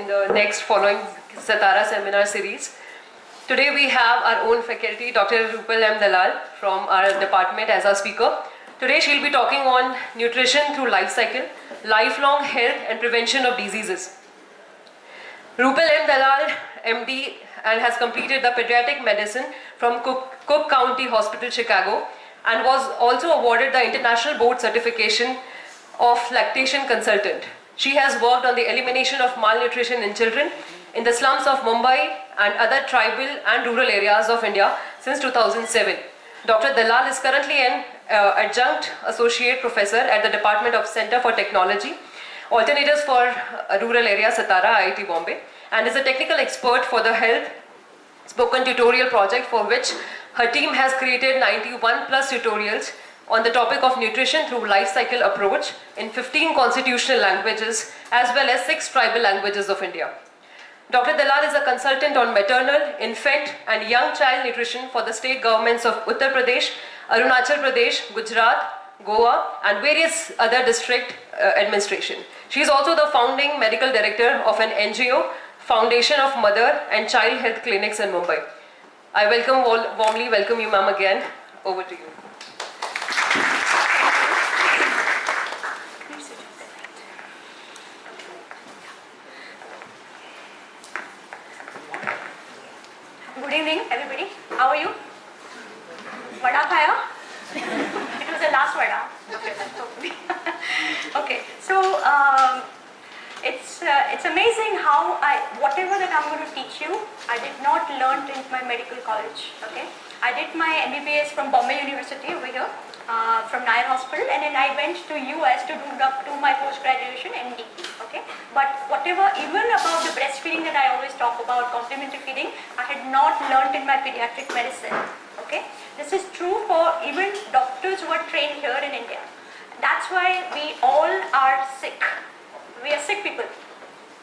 in the next following Satara seminar series. Today we have our own faculty, Dr. Rupal M. Dalal from our department as our speaker. Today she will be talking on nutrition through life cycle, lifelong health and prevention of diseases. Rupal M. Dalal, MD, and has completed the pediatric medicine from Cook County Hospital, Chicago, and was also awarded the International Board Certification of Lactation Consultant. She has worked on the elimination of malnutrition in children in the slums of Mumbai and other tribal and rural areas of India since 2007. Dr. Dalal is currently an adjunct associate professor at the Department of Center for Technology, Alternatives for Rural Area, Satara, IIT Bombay, and is a technical expert for the health spoken tutorial project, for which her team has created 91 plus tutorials on the topic of nutrition through life cycle approach in 15 constitutional languages as well as 6 tribal languages of India. Dr. Dalal is a consultant on maternal, infant and young child nutrition for the state governments of Uttar Pradesh, Arunachal Pradesh, Gujarat, Goa and various other district administration. She is also the founding medical director of an NGO, Foundation of Mother and Child Health Clinics in Mumbai. I warmly welcome you, ma'am, again. Over to you. Good evening, everybody. How are you? Vada khaya? It was the last vada. Okay, so it's amazing how whatever that I'm going to teach you, I did not learn in my medical college. Okay, I did my MBBS from Bombay University over here, from Nair Hospital, and then I went to US to do my post-graduation MD. Okay, but whatever, even about the breastfeeding that I always talk about, complementary feeding, I had not learned in my pediatric medicine. Okay, this is true for even doctors who are trained here in India. That's why we all are sick. We are sick people.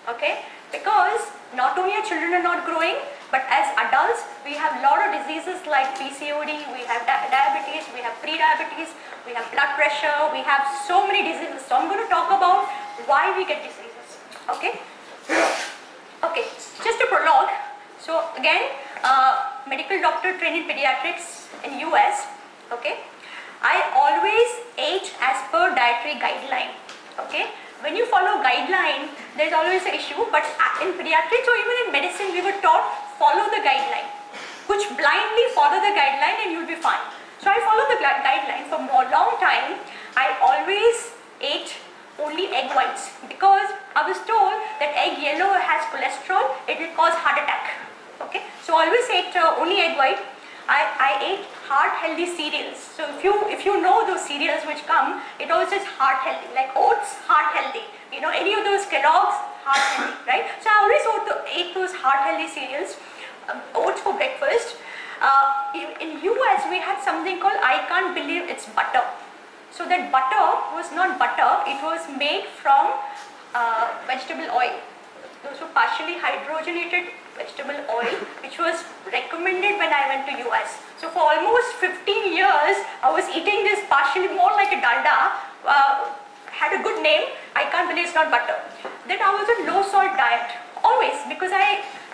Okay, because not only our children are not growing, but as adults we have a lot of diseases like PCOD, we have diabetes, we have pre-diabetes, we have blood pressure, we have so many diseases. So I'm going to talk about why we get diseases. Okay, okay, just a prologue. So again, medical doctor trained in pediatrics in US. Okay, I always ate as per dietary guideline. Okay, when you follow guideline, there's always an issue, but in pediatrics or even in medicine, we were taught follow the guideline, which blindly follow the guideline and you'll be fine. So I followed the guideline for a long time. I always ate only egg whites because I was told that egg yellow has cholesterol, it will cause heart attack. Okay, so I always ate only egg white. I ate heart healthy cereals. So if you know those cereals which come, it also says heart healthy, like oats, heart healthy. You know, any of those Kellogg's, heart healthy, right? So I always ate those heart healthy cereals, oats for breakfast. In US we had something called, I can't believe it's butter. So that butter was not butter, it was made from vegetable oil. Those were partially hydrogenated vegetable oil, which was recommended when I went to US. So for almost 15 years, I was eating this partially more like a dalda, had a good name, I can't believe it's not butter. Then I was on low salt diet, always, because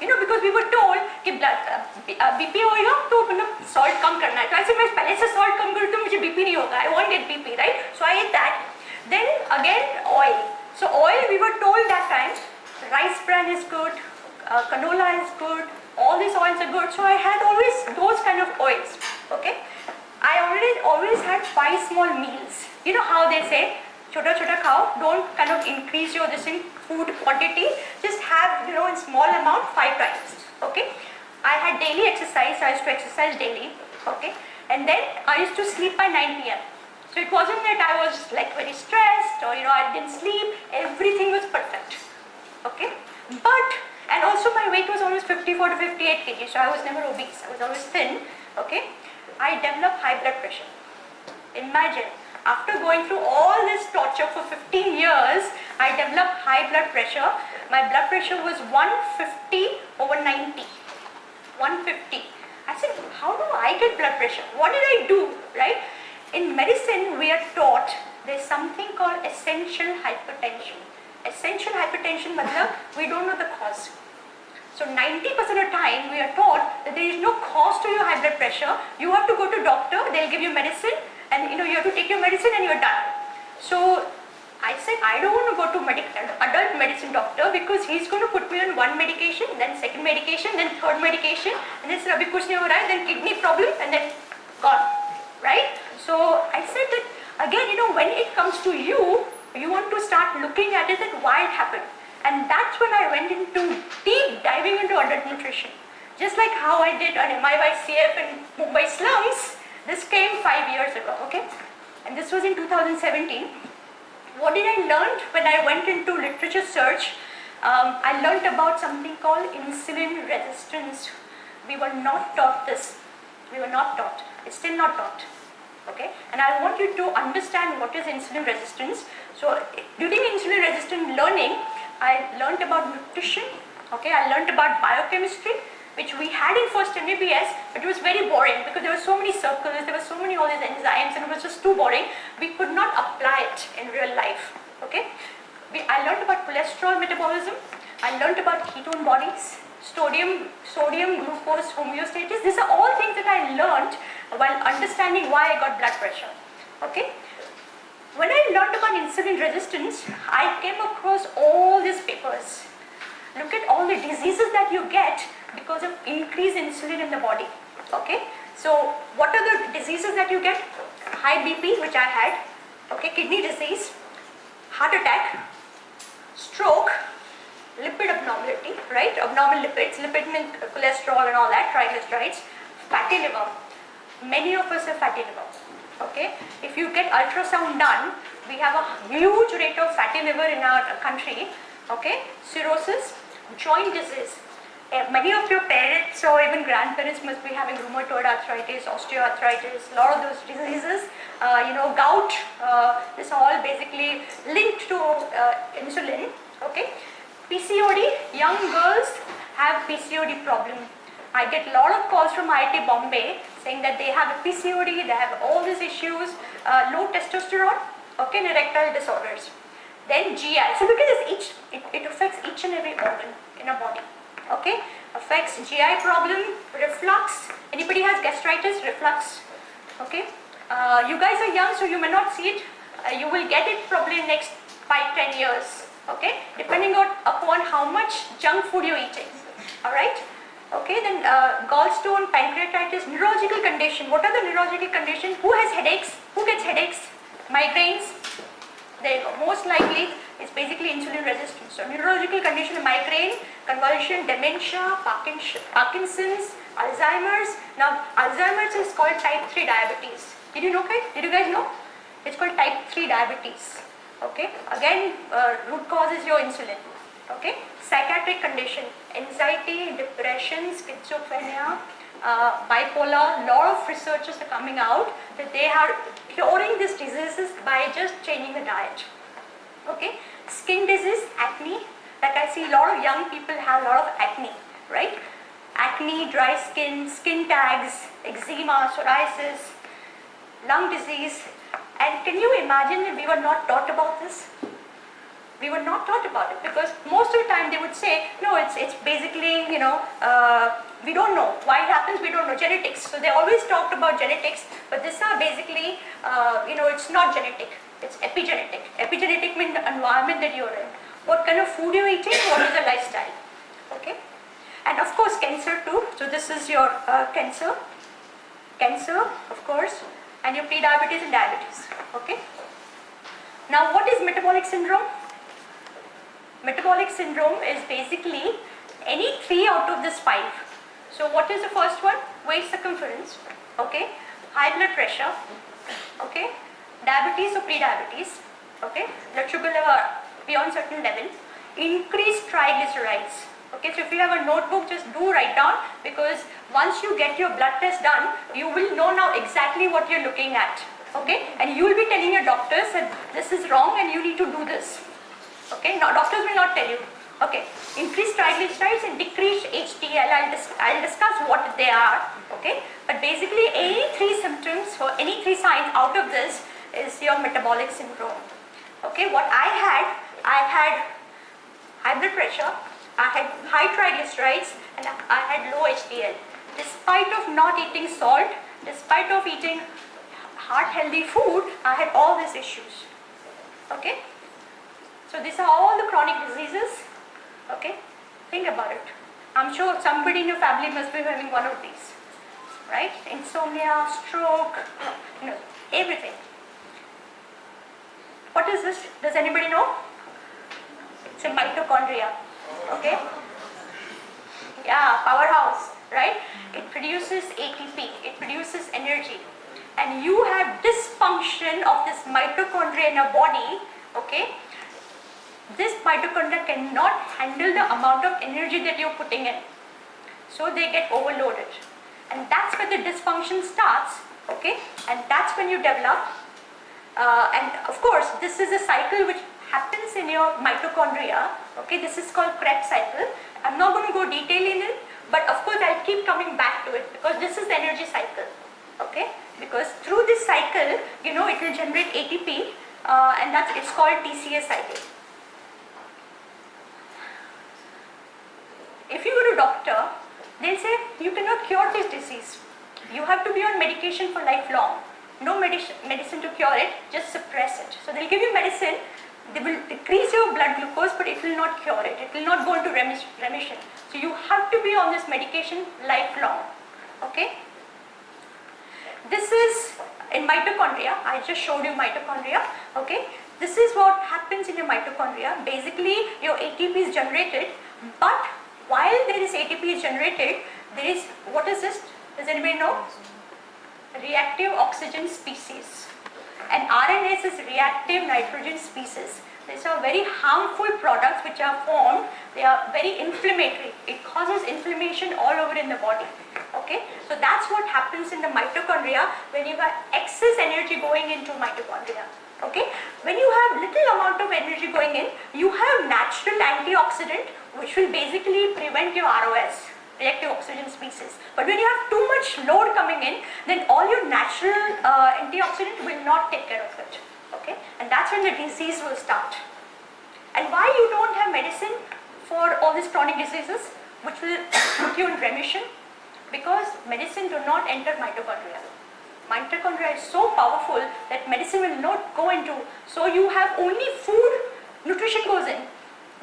because we were told कि BP होगा तो मतलब salt कम करना है. तो ऐसे मैं पहले से salt कम करूँ तो मुझे BP नहीं होगा. I won't get BP, right? So I ate that. Then again oil. So oil, we were told that time, rice bran is good, canola is good, all these oils are good. So I had always those kind of oils. Okay, I always had 5 small meals. You know how they say, chota chota khao, don't kind of increase your food quantity, just have in small amount 5 times. Okay, I had daily exercise. I used to exercise daily. Okay, and then I used to sleep by 9 p.m. So it wasn't that I was like very stressed or I didn't sleep. Everything was perfect. Okay, and also my weight was always 54 to 58 kg, so I was never obese, I was always thin. Okay, I developed high blood pressure. Imagine, after going through all this torture for 15 years, I developed high blood pressure. My blood pressure was 150/90. 150. I said, how do I get blood pressure? What did I do, right? In medicine, we are taught there's something called essential hypertension. Essential hypertension matlab we don't know the cause. So 90% of the time we are taught that there is no cause to your high blood pressure. You have to go to doctor, they'll give you medicine, and you have to take your medicine and you're done. So I said I don't want to go to adult medicine doctor because he's going to put me on one medication, then second medication, then third medication, and then abhi kuch nahi ho raha hai, then kidney problem, and then gone, right? So I said that again, when it comes to you, you want to start looking at it that why it happened. And that's when I went into deep diving into undernutrition. Just like how I did on MIYCF in Mumbai slums, this came 5 years ago, okay? And this was in 2017. What did I learn when I went into literature search? I learned about something called insulin resistance. We were not taught this. We were not taught. It's still not taught. Okay, and I want you to understand what is insulin resistance. So during insulin resistant learning, I learned about nutrition. Okay, I learned about biochemistry, which we had in first MBBS, but it was very boring because there were so many circles, there were so many all these enzymes, and it was just too boring. We could not apply it in real life. Okay, I learned about cholesterol metabolism. I learned about ketone bodies, sodium glucose homeostasis. These are all things that I learned while understanding why I got blood pressure. Okay. When I learned about insulin resistance, I came across all these papers. Look at all the diseases that you get because of increased insulin in the body. Okay. So what are the diseases that you get? High BP, which I had. Okay. Kidney disease, heart attack, stroke, lipid abnormality, right? Abnormal lipids, lipid means cholesterol and all that, triglycerides, fatty liver. Many of us have fatty liver. Okay, if you get ultrasound done, we have a huge rate of fatty liver in our country. Okay, cirrhosis, joint disease. Many of your parents or even grandparents must be having rheumatoid arthritis, osteoarthritis, a lot of those diseases. Gout. This all basically linked to insulin. Okay, PCOD. Young girls have PCOD problem. I get a lot of calls from IIT Bombay saying that they have a PCOD, they have all these issues, low testosterone, okay, and erectile disorders. Then GI. So look at this, it affects each and every organ in our body. Okay, affects GI problem, reflux. Anybody has gastritis, reflux? Okay, you guys are young, so you may not see it. You will get it probably in next 5-10 years. Okay, depending upon how much junk food you're eating. All right. Okay, then gallstone, pancreatitis, neurological condition. What are the neurological conditions? Who has headaches? Who gets headaches? Migraines? There you go. Most likely it's basically insulin resistance. So neurological condition, migraine, convulsion, dementia, Parkinson's, Alzheimer's. Now Alzheimer's is called type 3 diabetes. Did you know, guys? Did you guys know? It's called type 3 diabetes. Okay, again root cause is your insulin. Okay, psychiatric condition, anxiety, depression, schizophrenia, bipolar. Lot of researchers are coming out that they are curing these diseases by just changing the diet. Okay, skin disease, acne. Like I see a lot of young people have a lot of acne, right? Acne, dry skin, skin tags, eczema, psoriasis, lung disease. And can you imagine if we were not taught about this? We were not taught about it because most of the time they would say, no, it's basically, we don't know why it happens, we don't know, genetics. So they always talked about genetics, but these are basically, it's not genetic, it's epigenetic. Epigenetic means the environment that you're in. What kind of food you're eating, what is the lifestyle, okay? And of course, cancer too. So this is your cancer, of course, and your pre-diabetes and diabetes, okay? Now, what is metabolic syndrome? Metabolic syndrome is basically any 3 out of this 5. So what is the first one? Waist circumference, okay? High blood pressure, okay? Diabetes or pre-diabetes, okay? Blood sugar level beyond certain level. Increased triglycerides, okay? So if you have a notebook, just do write down, because once you get your blood test done, you will know now exactly what you're looking at, okay? And you will be telling your doctors that this is wrong and you need to do this. Okay, now doctors will not tell you. Okay, increased triglycerides and decreased HDL. I'll discuss what they are. Okay, but basically any 3 symptoms or any 3 signs out of this is your metabolic syndrome. Okay, what I had high blood pressure, I had high triglycerides, and I had low HDL. Despite of not eating salt, despite of eating heart healthy food, I had all these issues. Okay? So these are all the chronic diseases. Okay? Think about it. I'm sure somebody in your family must be having one of these. Right? Insomnia, stroke, everything. What is this? Does anybody know? It's a mitochondria. Okay? Yeah, powerhouse, right? It produces ATP, it produces energy. And you have dysfunction of this mitochondria in your body, okay? This mitochondria cannot handle the amount of energy that you're putting in. So they get overloaded. And that's where the dysfunction starts, okay? And that's when you develop. And of course, this is a cycle which happens in your mitochondria, okay? This is called Krebs cycle. I'm not going to go detail in it, but of course I'll keep coming back to it because this is the energy cycle, okay? Because through this cycle, it will generate ATP, and it's called TCA cycle. If you go to doctor, they'll say you cannot cure this disease. You have to be on medication for lifelong. No medicine to cure it, just suppress it. So they'll give you medicine, they will decrease your blood glucose, but it will not cure it. It will not go into remission. So you have to be on this medication lifelong. Okay? This is in mitochondria. I just showed you mitochondria. Okay? This is what happens in your mitochondria. Basically, your ATP is generated, but while there is ATP is generated, there is, what is this? Does anybody know? Reactive oxygen species. And RNase is reactive nitrogen species. These are very harmful products which are formed. They are very inflammatory. It causes inflammation all over in the body. Okay? So that's what happens in the mitochondria when you have excess energy going into mitochondria. Okay? When you have little amount of energy going in, you have natural antioxidant which will basically prevent your ROS, reactive oxygen species. But when you have too much load coming in, then all your natural antioxidant will not take care of it. Okay? And that's when the disease will start. And why you don't have medicine for all these chronic diseases which will put you in remission? Because medicine do not enter mitochondria. Mitochondria is so powerful that medicine will not go into. So you have only food, nutrition goes in,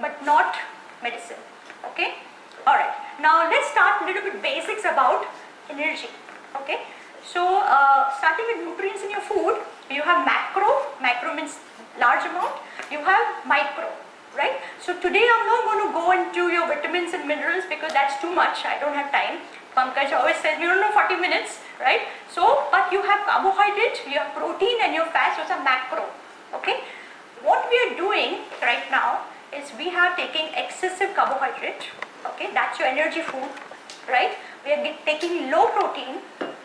but not medicine. Okay? Alright. Now let's start a little bit basics about energy. Okay? So starting with nutrients in your food, you have macro means large amount, you have micro, right? So today I'm not going to go into your vitamins and minerals because that's too much, I don't have time. Pankaj always says, we don't know 40 minutes, right? So, but you have carbohydrate, you have protein and your fats, those are macro, okay? What we are doing right now is we are taking excessive carbohydrate, okay? That's your energy food, right? We are taking low protein,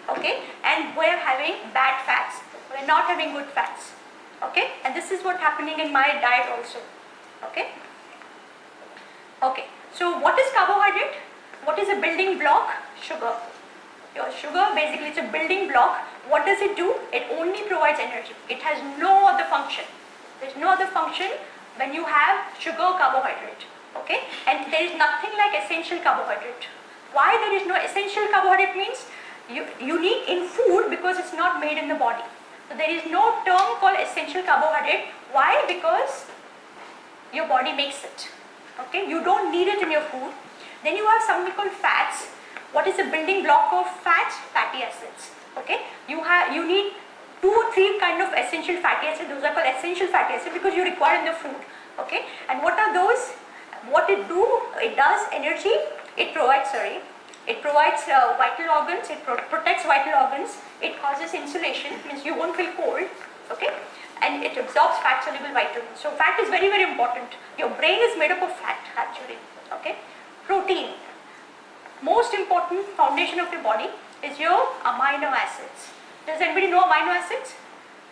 okay? And we are having bad fats. We are not having good fats, okay? And this is what's happening in my diet also, okay? Okay, so what is carbohydrate? What is a building block? Sugar. Your sugar basically is a building block. What does it do? It only provides energy. It has no other function. There's no other function when you have sugar or carbohydrate, okay? And there is nothing like essential carbohydrate. Why there is no essential carbohydrate means you need in food because it's not made in the body. So there is no term called essential carbohydrate. Why? Because your body makes it, okay? You don't need it in your food. Then you have something called fats. What is the building block of fats? Fatty acids, okay? You need 2 or 3 kind of essential fatty acids. Those are called essential fatty acids because you require in the food, okay? And what are those? What it do? It does energy. It provides vital organs. It protects vital organs. It causes insulation, means you won't feel cold, okay? And it absorbs fat soluble vitamins. So fat is very, very important. Your brain is made up of fat actually, okay? Protein. Most important foundation of your body is your amino acids. Does anybody know amino acids?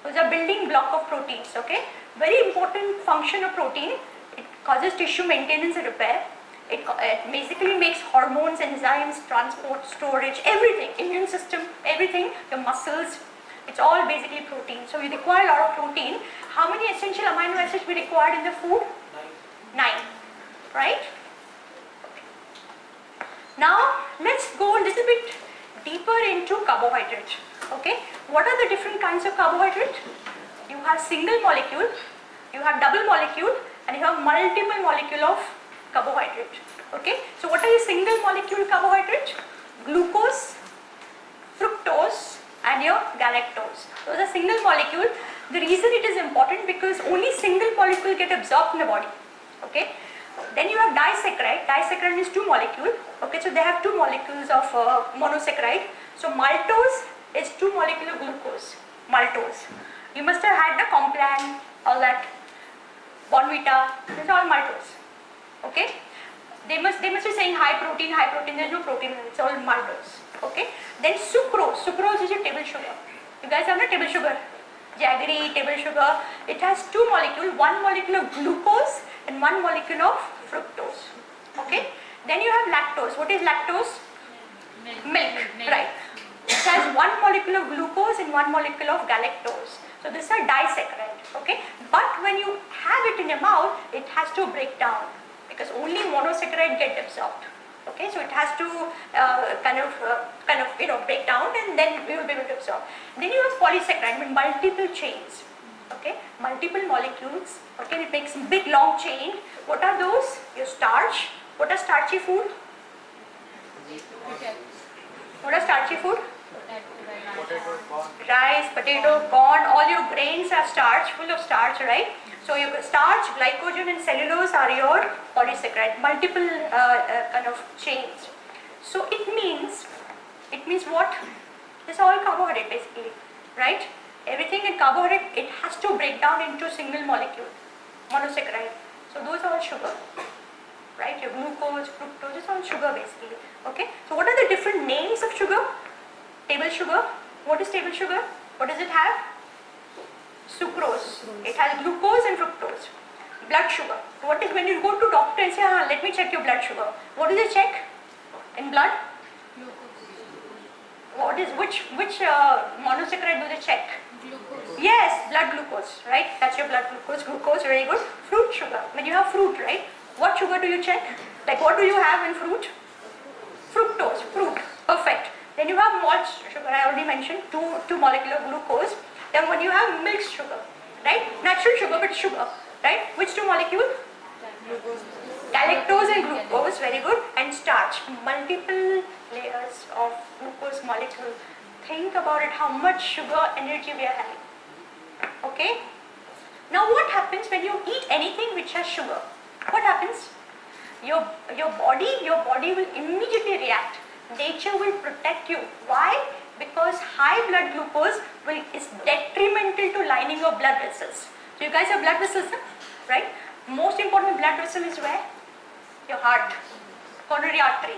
Those are building block of proteins, okay? Very important function of protein. It causes tissue maintenance and repair. It basically makes hormones, enzymes, transport, storage, everything, immune system, everything, your muscles, it's all basically protein. So you require a lot of protein. How many essential amino acids we required in the food? 9. right? Now let's go a little bit deeper into carbohydrate. Okay, what are the different kinds of carbohydrate? You have single molecule, you have double molecule, and you have multiple molecule of carbohydrate. Okay, so what are your single molecule carbohydrate? Glucose, fructose, and your galactose. Those are single molecule. The reason it is important because only single molecule get absorbed in the body. Okay. Then you have disaccharide. Disaccharide is two molecule. Okay, so they have two molecules of monosaccharide. So maltose is two molecule of glucose. Maltose. You must have had the Complan, all that. Bonvita. These are all maltose. Okay. They must be saying high protein. There is no protein. It's all maltose. Okay. Then sucrose. Sucrose is a table sugar. You guys have no table sugar. Jaggery, table sugar. It has two molecules. One molecule of glucose and one molecule of fructose. Okay. Then you have lactose. What is lactose? Milk. Right. It has one molecule of glucose and one molecule of galactose. So this are disaccharide. Okay. But when you have it in your mouth, it has to break down because only monosaccharide get absorbed. Okay, so it has to kind of break down, and then we will be able to absorb. Then you have polysaccharide with multiple chains. Okay, multiple molecules. Okay, it makes a big long chain. What are those? Your starch. What are starchy food? What are starchy food? Rice, potato, corn. All your grains are starch, full of starch, right? So your starch, glycogen and cellulose are your polysaccharide, multiple kind of chains. So it means what? This is all carbohydrate basically, right? Everything in carbohydrate, it has to break down into single molecule, monosaccharide. So those are all sugar, right? Your glucose, fructose, it's all sugar basically. Okay. So what are the different names of sugar? Table sugar. What is table sugar? What does it have? Sucrose. It has glucose and fructose. Blood sugar. What is when you go to doctor and say, let me check your blood sugar. What do they check in blood? What is which monosaccharide do they check? Glucose. Yes, blood glucose. Right. That's your blood glucose. Glucose, very good. Fruit sugar. When you have fruit, right? What sugar do you check? Like what do you have in fruit? Fructose. Fruit. Perfect. Then you have malt sugar. I already mentioned two molecule of glucose. Then when you have milk sugar, right? Natural sugar, but sugar, right? Which two molecule? Galactose and glucose, very good. And starch, multiple layers of glucose molecule. Think about it, how much sugar energy we are having. Okay? Now what happens when you eat anything which has sugar? What happens? Your body will immediately react. Nature will protect you. Why? Because high blood glucose is detrimental to lining of blood vessels. So you guys have blood vessels, right? Most important blood vessel is where? Your heart, coronary artery.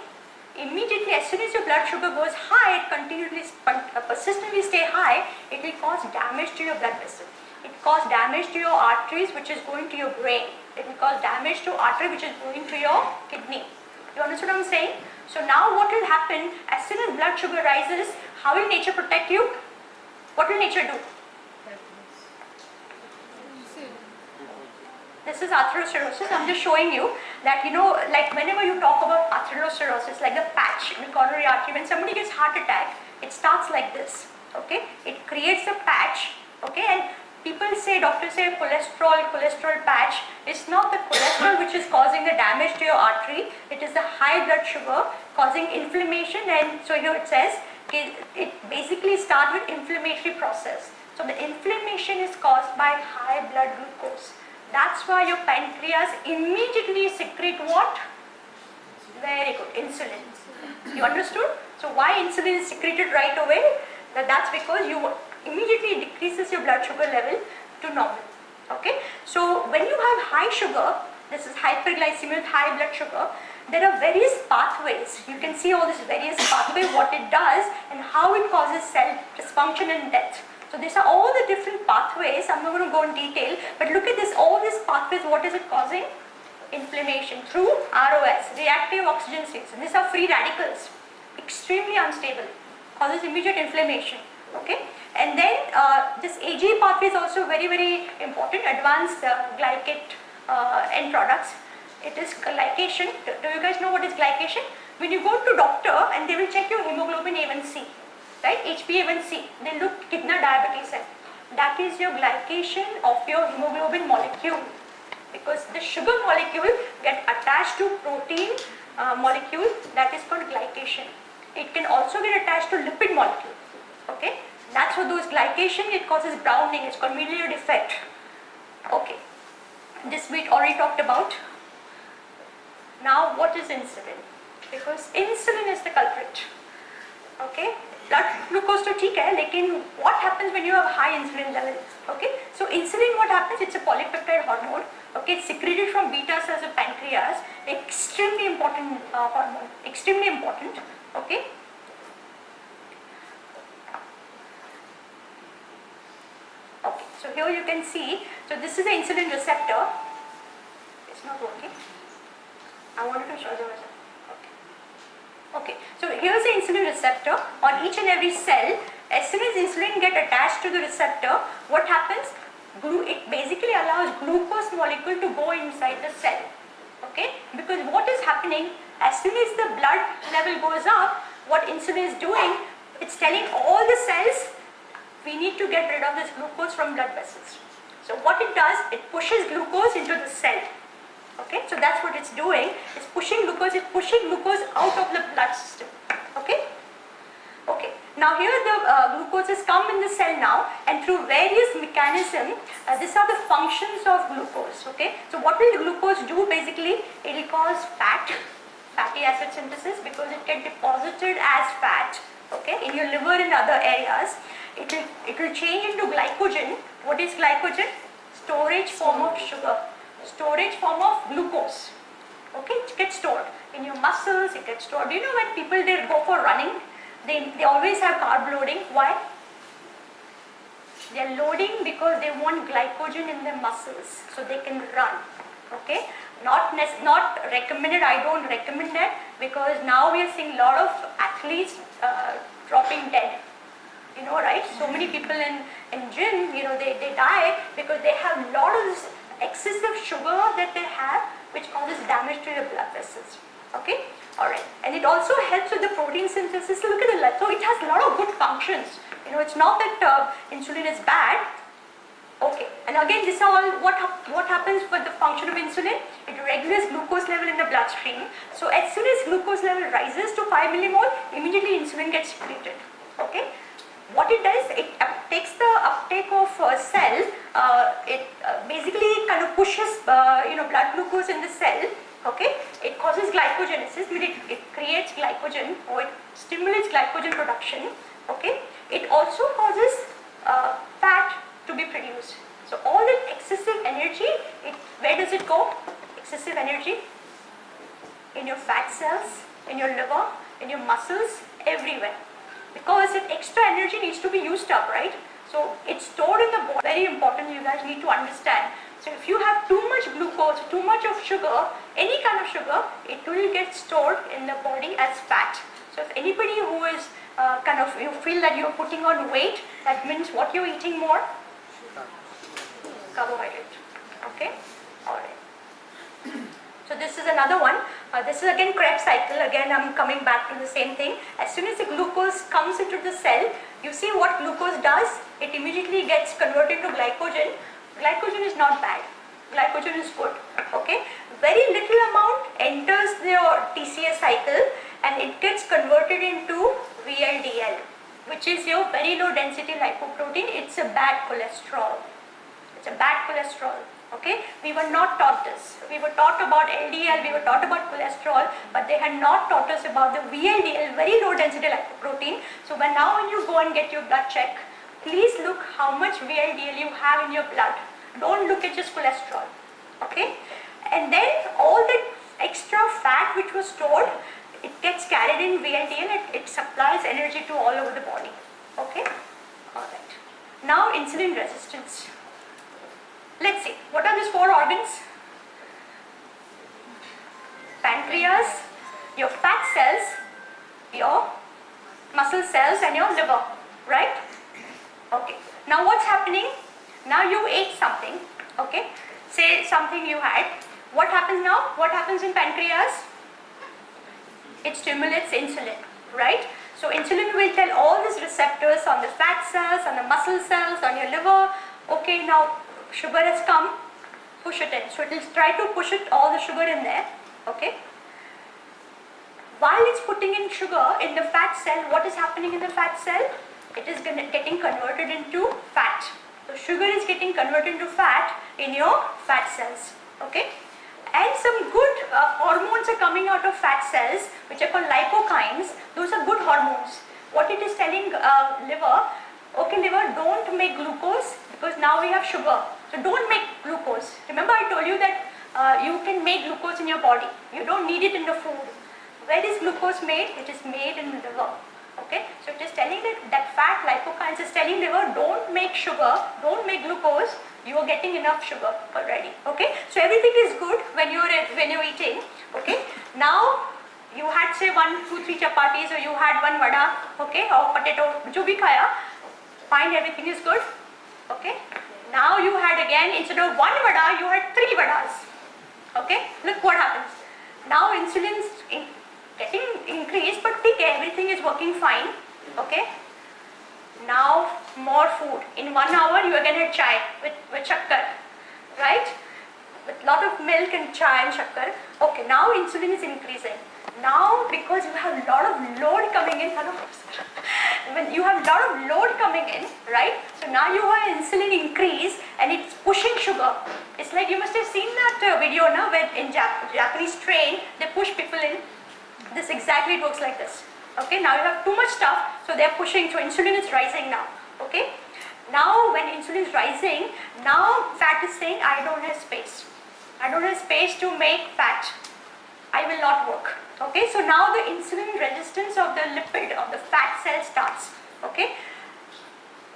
Immediately as soon as your blood sugar goes high, it continuously, persistently stay high, it will cause damage to your blood vessel. It cause damage to your arteries which is going to your brain. It will cause damage to artery which is going to your kidney. You understand what I'm saying? So now what will happen, as soon as blood sugar rises, how will nature protect you? What will nature do? This is atherosclerosis. I'm just showing you that, like whenever you talk about atherosclerosis, like the patch in the coronary artery, when somebody gets heart attack, it starts like this, okay? It creates a patch, okay? And people say, doctors say cholesterol patch. It's not the cholesterol which is causing the damage to your artery. It is the high blood sugar causing inflammation, and so here it says, it basically starts with inflammatory process. So the inflammation is caused by high blood glucose. That's why your pancreas immediately secrete what? Very good, insulin. You understood? So why insulin is secreted right away? That's because you immediately decreases your blood sugar level to normal. Okay? So when you have high sugar, this is hyperglycemia with high blood sugar, there are various pathways. You can see all these various pathways, what it does and how it causes cell dysfunction and death. So these are all the different pathways. I'm not going to go in detail, but look at this, all these pathways, what is it causing? Inflammation through ROS, reactive oxygen species. These are free radicals, extremely unstable, causes immediate inflammation. Okay, and then this AGE pathway is also very, very important, advanced glycate end products. It is glycation. Do you guys know what is glycation? When you go to doctor and they will check your hemoglobin A1C, right? HbA1c. They look kitna diabetes hai. That is your glycation of your hemoglobin molecule, because the sugar molecule get attached to protein molecule, that is called glycation. It can also get attached to lipid molecule. Okay, that's what those glycation, it causes browning. It's called milieu defect. Okay, this we already talked about. Now what is insulin? Because insulin is the culprit. Okay, blood glucose to theek hai, lekin what happens when you have high insulin level? Okay, so insulin, what happens? It's a polypeptide hormone. Okay, it's secreted from beta cells of pancreas. Extremely important hormone. Extremely important. Okay. Okay, so here you can see. So this is the insulin receptor. It's not working. I wanted to show you. Okay, so here's the insulin receptor on each and every cell. As soon as insulin get attached to the receptor, what happens? It basically allows glucose molecule to go inside the cell. Okay, because what is happening, as soon as the blood level goes up, what insulin is doing, it's telling all the cells, we need to get rid of this glucose from blood vessels. So what it does, it pushes glucose into the cell. Okay, so that's what it's doing. It's pushing glucose out of the blood system. Okay. Okay. Now here the glucose has come in the cell now, and through various mechanisms, these are the functions of glucose. Okay. So what will the glucose do basically? It will cause fatty acid synthesis, because it gets deposited as fat. Okay, in your liver and other areas. It will change into glycogen. What is glycogen? Storage form of sugar. Storage form of glucose. Okay, it gets stored in your muscles. It gets stored. Do you know when people they go for running, they always have carb loading? Why? They are loading because they want glycogen in their muscles so they can run. Okay, not recommended. I don't recommend that, because now we are seeing a lot of athletes dropping dead. You know, right? So many people in gym, you know, they die because they have a lot of this excessive sugar that they have, which causes damage to your blood vessels. Okay, alright. And it also helps with the protein synthesis. Look at the light. So it has a lot of good functions. You know, it's not that insulin is bad. Okay, and again, this is all what happens with the function of insulin. It regulates glucose level in the bloodstream. So as soon as glucose level rises to 5 millimole, immediately insulin gets secreted. Okay. What it does, it takes the uptake of cell. It basically kind of pushes blood glucose in the cell. Okay, it causes glycogenesis. It creates glycogen, or it stimulates glycogen production. Okay, it also causes fat to be produced. So all that excessive energy, where does it go? Excessive energy in your fat cells, in your liver, in your muscles, everywhere. Because that extra energy needs to be used up, right? So it's stored in the body. Very important, you guys need to understand. So if you have too much glucose, too much of sugar, any kind of sugar, it will get stored in the body as fat. So if anybody who is you feel that you're putting on weight, that means what you're eating more? Carbohydrate. Okay? Alright. So this is another one. This is again Krebs cycle. Again, I'm coming back to the same thing. As soon as the glucose comes into the cell, you see what glucose does? It immediately gets converted to glycogen. Glycogen is not bad. Glycogen is good. Okay. Very little amount enters your TCA cycle, and it gets converted into VLDL, which is your very low density lipoprotein. It's a bad cholesterol. It's a bad cholesterol. Okay, we were not taught this. We were taught about LDL, we were taught about cholesterol, but they had not taught us about the VLDL, very low density lipoprotein. So now when you go and get your blood check, please look how much VLDL you have in your blood. Don't look at just cholesterol. Okay, and then all the extra fat which was stored, it gets carried in VLDL and it supplies energy to all over the body. Okay, alright. Now insulin resistance. Let's see, what are these 4 organs? Pancreas, your fat cells, your muscle cells, and your liver, right? Okay, now what's happening? Now you ate something, okay? Say something you had, What happens now? What happens in pancreas? It stimulates insulin, right? So insulin will tell all these receptors on the fat cells, on the muscle cells, on your liver, okay, now sugar has come, push it in. So it will try to push it, all the sugar in there, okay? While it's putting in sugar in the fat cell, what is happening in the fat cell? It is getting converted into fat. So sugar is getting converted into fat in your fat cells, okay? And some good hormones are coming out of fat cells, which are called lipokines. Those are good hormones. What it is telling liver, okay liver, don't make glucose because now we have sugar. So don't make glucose. Remember I told you that you can make glucose in your body. You don't need it in the food. Where is glucose made? It is made in the liver. Okay, so it is telling that fat lipokines is telling liver, don't make sugar, don't make glucose, you are getting enough sugar already. Okay, so everything is good when you're eating. Okay, now you had say 1, 2, 3 chapatis, or you had 1 vada, okay, or potato, jo bhi khaya, fine, everything is good. Okay, now you had again, instead of 1 vada, you had 3 vadas. Okay, look what happens. Now insulin is getting increased, but everything is working fine. Okay, now more food. In 1 hour you are going to have chai with shakkar, right? With lot of milk and chai and shakkar. Okay, now insulin is increasing. Now because you have a lot of load coming in, when you have a lot of load coming in, right? So now you have insulin increase and it's pushing sugar. It's like you must have seen that video now where in Japanese train they push people in. This exactly it works like this. Okay, now you have too much stuff, so they are pushing, so insulin is rising now. Okay, now when insulin is rising, now fat is saying I don't have space. I don't have space to make fat. I will not work. Okay, so now the insulin resistance of the lipid of the fat cell starts. Okay,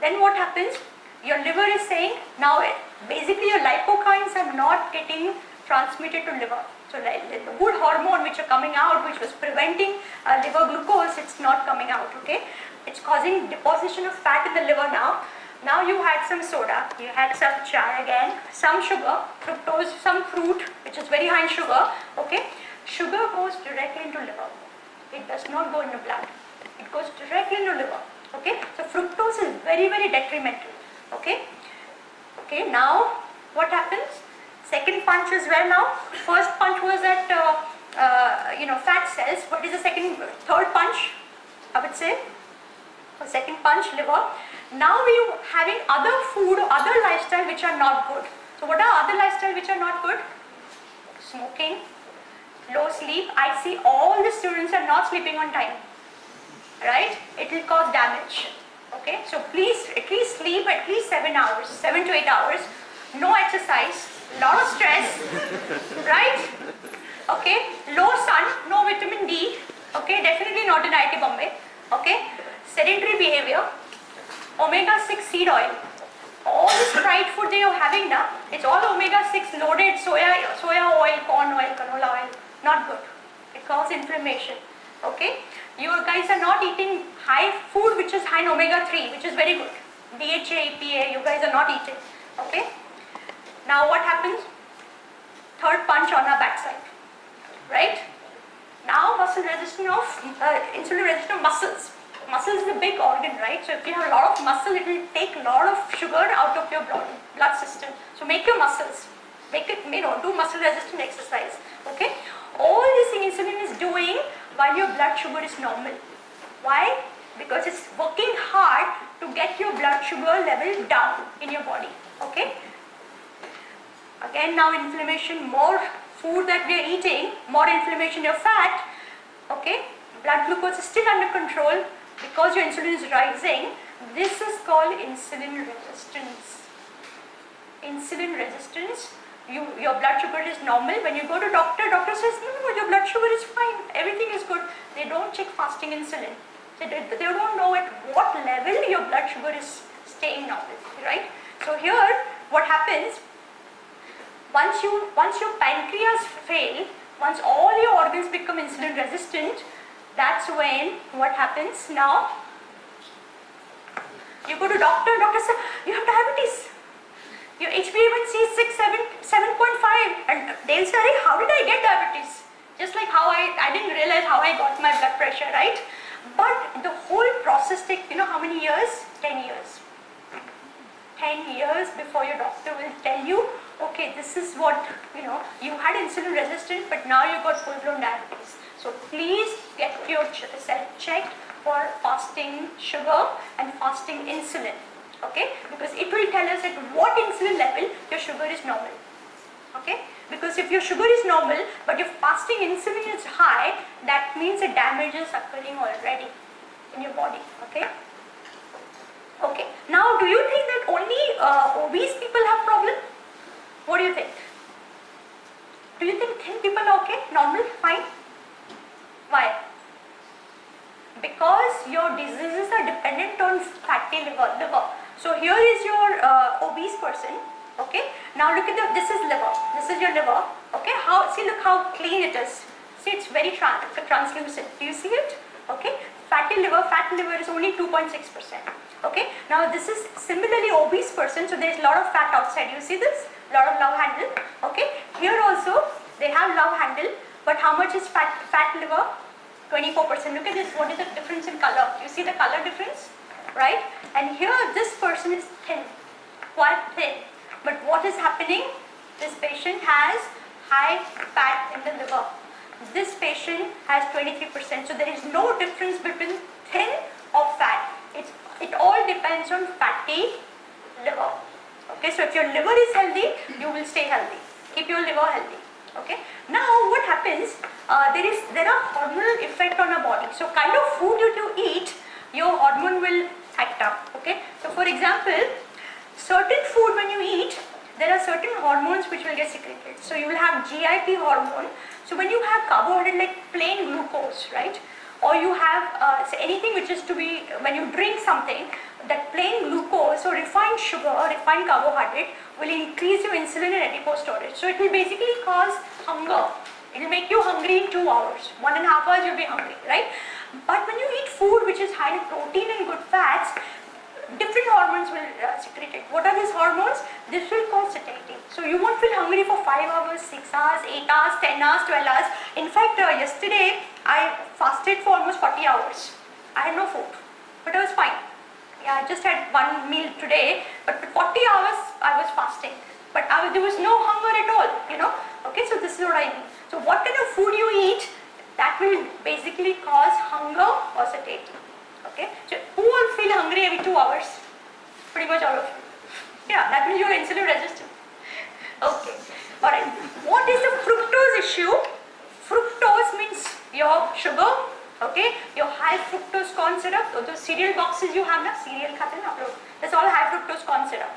then what happens? Your liver is saying now basically your lipokines are not getting transmitted to liver. So the good hormone which are coming out, which was preventing liver glucose, it's not coming out. Okay, it's causing deposition of fat in the liver now. Now you had some soda, you had some chai again, some sugar, fructose, some fruit which is very high in sugar. Okay, sugar goes directly into liver. It does not go in the blood. It goes directly into liver. Okay, so fructose is very, very detrimental. Okay, okay. Now what happens? Second punch as well now. First punch was at fat cells. What is the third punch? I would say. The second punch, liver. Now we are having other food, other lifestyle which are not good. So what are other lifestyle which are not good? Smoking, low sleep. I see all the students are not sleeping on time. Right? It will cause damage. Okay. So please at least sleep at least 7 hours, 7 to 8 hours. No exercise. Lot of stress, right? Okay, low sun, no vitamin D. Okay, definitely not in IIT Bombay. Okay, sedentary behavior, omega-6 seed oil. All this fried food that you're having now, it's all omega-6 loaded soya oil, corn oil, canola oil. Not good. It causes inflammation. Okay, you guys are not eating high food which is high in omega-3, which is very good. DHA, EPA, you guys are not eating. Okay. Now what happens? Third punch on our backside, right? Now muscle resistant of insulin resistant muscles. Muscle is a big organ, right? So if you have a lot of muscle, it will take a lot of sugar out of your blood system. So make your muscles, make it, do muscle resistant exercise. Okay? All this thing insulin is doing while your blood sugar is normal. Why? Because it's working hard to get your blood sugar level down in your body. Okay? Again now inflammation, more food that we are eating, more inflammation, your fat. Okay, blood glucose is still under control because your insulin is rising. This is called insulin resistance. Insulin resistance, your blood sugar is normal. When you go to doctor says, no, your blood sugar is fine, everything is good. They don't check fasting insulin. They don't know at what level your blood sugar is staying normal, right? So here, what happens? Once your pancreas fail, once all your organs become insulin resistant, that's when what happens now? You go to doctor says, you have diabetes. Your HbA1c is 6, 7, 7.5, and they'll say, how did I get diabetes? Just like how I didn't realize how I got my blood pressure, right? But the whole process takes, you know how many years? 10 years. 10 years before your doctor will tell you, okay, this is what, you had insulin resistant, but now you got full-blown diabetes. So please get yourself checked for fasting sugar and fasting insulin, okay? Because it will tell us at what insulin level your sugar is normal, okay? Because if your sugar is normal, but your fasting insulin is high, that means the damage is occurring already in your body, okay? Okay, now do you think that only obese people have problem? What do you think? Do you think thin people are okay, normal, fine? Why? Because your diseases are dependent on fatty liver. So here is your obese person, okay? Now look at this is liver, this is your liver, okay? See, look how clean it is. See, it's very translucent. Do you see it? Okay, fat liver is only 2.6%. Okay, now this is similarly obese person, so there is a lot of fat outside. You see this? Lot of love handle. Okay, here also they have love handle, but how much is fat liver? 24%. Look at this. What is the difference in color? You see the color difference, right? And here this person is thin, quite thin. But what is happening? This patient has high fat in the liver. This patient has 23%. So there is no difference between thin or fat. It all depends on fatty liver. Okay, so if your liver is healthy, you will stay healthy. Keep your liver healthy. Okay. Now what happens? There are hormonal effect on our body. So kind of food you eat, your hormone will act up. Okay. So for example, certain food when you eat, there are certain hormones which will get secreted. So you will have GIP hormone. So when you have carbohydrate like plain glucose, right? Or you have anything which is to be, when you drink something, that plain glucose or refined sugar or refined carbohydrate will increase your insulin and adipose storage. So it will basically cause hunger. It will make you hungry in 2 hours. 1.5 hours you'll be hungry, right? But when you eat food which is high in protein and good fats, different hormones will secrete it. What are these hormones? This will cause satiety. So you won't feel hungry for 5 hours, 6 hours, 8 hours, 10 hours, 12 hours. In fact, yesterday I fasted for almost 40 hours. I had no food, but I was fine. Yeah, I just had one meal today, but for 40 hours I was fasting. But there was no hunger at all, Okay, so this is what I mean. So what kind of food you eat, that will basically cause hunger or satiety. Okay, so who will feel hungry every 2 hours? Pretty much all of you. Yeah, that means you are insulin resistant. Okay, alright. What is the fructose issue? Fructose means your sugar, okay, your high fructose corn syrup. So those cereal boxes you have now, cereal khate na, that's all high fructose corn syrup.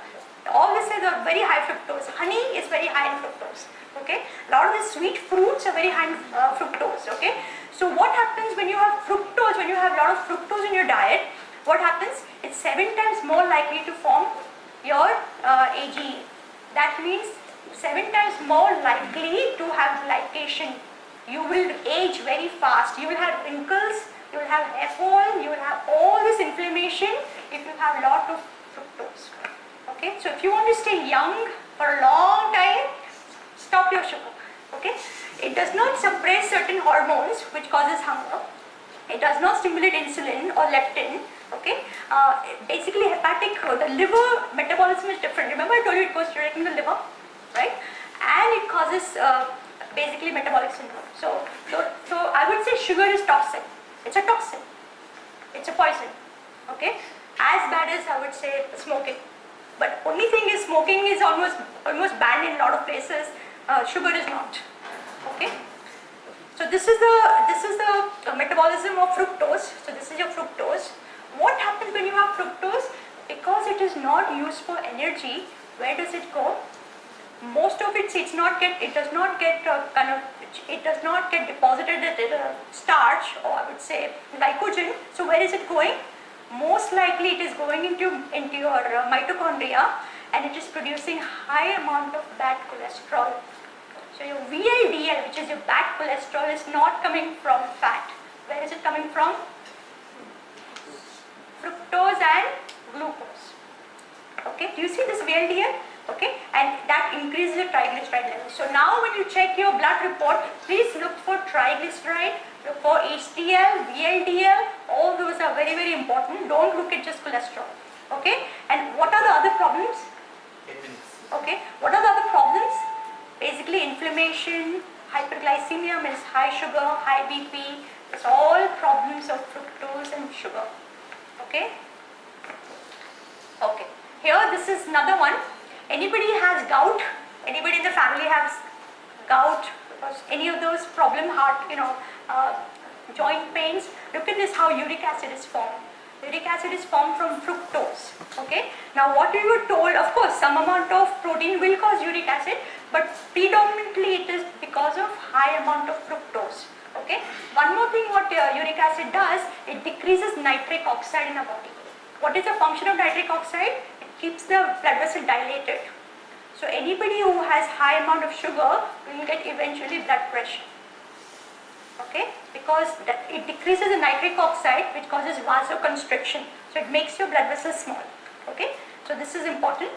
All this is a very high fructose. Honey is very high in fructose. Okay, a lot of the sweet fruits are very high in fructose. Okay, so what happens when you have fructose? When you have a lot of fructose in your diet, what happens? It's 7 times more likely to form your AGE. That means 7 times more likely to have glycation. You will age very fast. You will have wrinkles. You will have hair fall. You will have all this inflammation if you have a lot of fructose. Okay, so if you want to stay young for a long time, stop your sugar. Okay, it does not suppress certain hormones which causes hunger. It does not stimulate insulin or leptin. Okay, basically the liver metabolism is different. Remember I told you it goes directly to the liver, right? And it causes basically metabolic syndrome. So I would say sugar is toxic. It's a toxin. It's a poison. Okay, as bad as I would say smoking. But only thing is smoking is almost banned in a lot of places. Sugar is not. Okay. So this is the metabolism of fructose. So this is your fructose. What happens when you have fructose? Because it is not used for energy. Where does it go? Most of it does not get deposited at the starch, or I would say glycogen. So where is it going? Most likely it is going into your mitochondria, and it is producing high amount of bad cholesterol. So your VLDL, which is your bad cholesterol, is not coming from fat. Where is it coming from? Fructose and glucose. Okay, do you see this VLDL? Okay, So now when you check your blood report, please look for triglyceride, look for HDL, VLDL, all those are very, very important. Don't look at just cholesterol. Okay? And what are the other problems? Okay, what are the other problems? Basically inflammation, hyperglycemia means high sugar, high BP. It's all problems of fructose and sugar. Okay? Okay. Here this is another one. Anybody has gout? Anybody in the family has gout? Any of those problem, heart, joint pains? Look at this, how uric acid is formed. Uric acid is formed from fructose. Okay. Now what we were told, of course, some amount of protein will cause uric acid, but predominantly it is because of high amount of fructose. Okay. One more thing, what uric acid does, it decreases nitric oxide in the body. What is the function of nitric oxide? It keeps the blood vessel dilated. So anybody who has high amount of sugar will get eventually blood pressure. Okay, because it decreases the nitric oxide, which causes vasoconstriction. So it makes your blood vessels small. Okay, so this is important.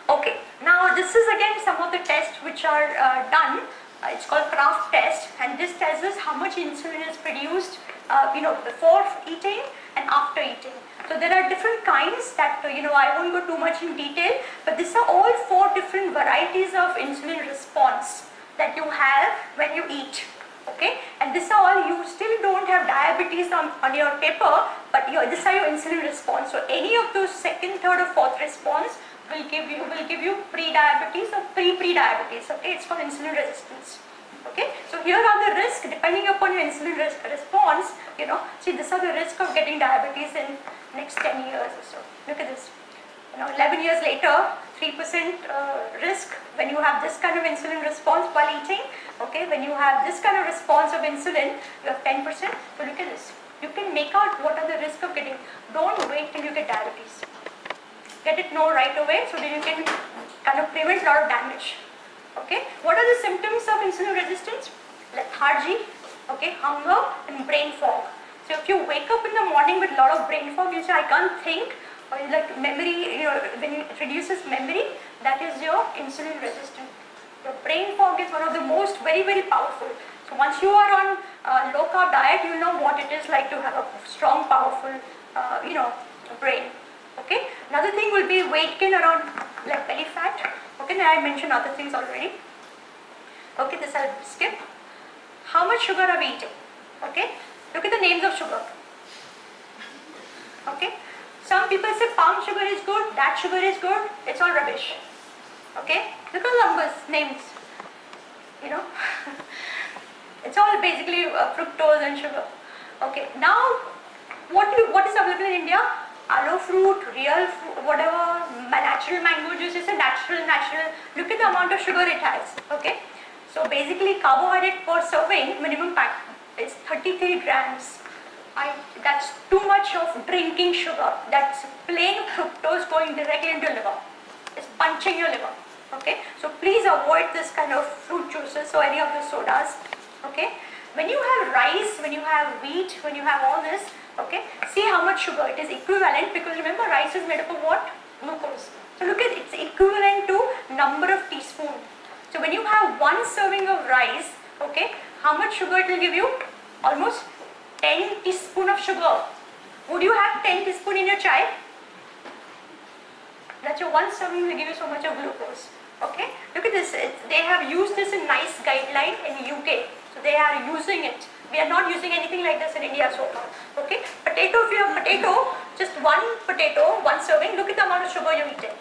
Okay, now this is again some of the tests which are done. It's called Kraft test, and this tells us how much insulin is produced, before eating and after eating. So there are different kinds that I won't go too much in detail, but these are all 4 different varieties of insulin response that you have when you eat. Okay, and this are all, you still don't have diabetes on your paper, but these are your insulin response. So any of those second, third or fourth response will give you pre-diabetes or pre-diabetes. Okay, it's called insulin resistance. Okay, so here are the risks depending upon your insulin response. See, these are the risk of getting diabetes in next 10 years or so. Look at this. 11 years later, 3% risk when you have this kind of insulin response while eating. Okay, when you have this kind of response of insulin, you have 10%. So look at this. You can make out what are the risks of getting. Don't wait till you get diabetes. Get it know right away so that you can kind of prevent a lot of damage. Okay, what are the symptoms of insulin resistance? Lethargy, okay, hunger and brain fog. So if you wake up in the morning with a lot of brain fog, you say, I can't think, or like memory, when it reduces memory, that is your insulin resistant. Your brain fog is one of the most very, very powerful. So once you are on low carb diet, you know what it is like to have a strong, powerful, brain. Okay. Another thing will be weight gain around like belly fat. Okay. Now I mentioned other things already. Okay. This I'll skip. How much sugar are we eating? Okay. Look at the names of sugar. Okay. Some people say palm sugar is good, that sugar is good. It's all rubbish. Okay. Look at the numbers, names. It's all basically fructose and sugar. Okay. Now, what is available in India? Aloe fruit, real fruit, whatever, natural mango juice is a natural. Look at the amount of sugar it has. Okay. So basically, carbohydrate per serving minimum pack is 33 grams. That's too much of drinking sugar. That's plain fructose going directly into liver. It's punching your liver. Okay. So please avoid this kind of fruit juices or any of the sodas. Okay. When you have rice, when you have wheat, when you have all this, okay, see how much sugar it is equivalent, because remember rice is made up of what? Glucose. So look at it's equivalent to number of teaspoons. So when you have 1 serving of rice, okay, how much sugar it will give you? Almost 10 teaspoons of sugar. Would you have 10 teaspoons in your chai? That's your 1 serving will give you so much of glucose. Okay, look at this. They have used this in NICE guideline in the UK. So they are using it. We are not using anything like this in India so far. Okay, potato, if you have potato, just 1 potato, 1 serving, look at the amount of sugar you're eating.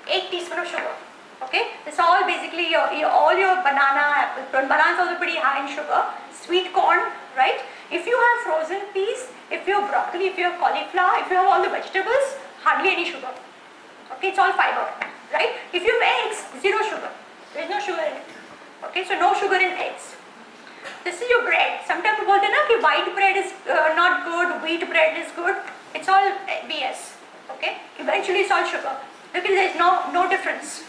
8 teaspoons of sugar. Okay, this all basically all your banana, apple, banana is also pretty high in sugar. Sweet corn, right? If you have frozen peas, if you have broccoli, if you have cauliflower, if you have all the vegetables, hardly any sugar. Okay, it's all fiber, right? If you have eggs, 0 sugar. There is no sugar in it. Okay, so no sugar in eggs. This is your bread. Sometimes people say that white bread is not good, wheat bread is good. It's all BS. Okay, eventually it's all sugar. Look at there is no difference.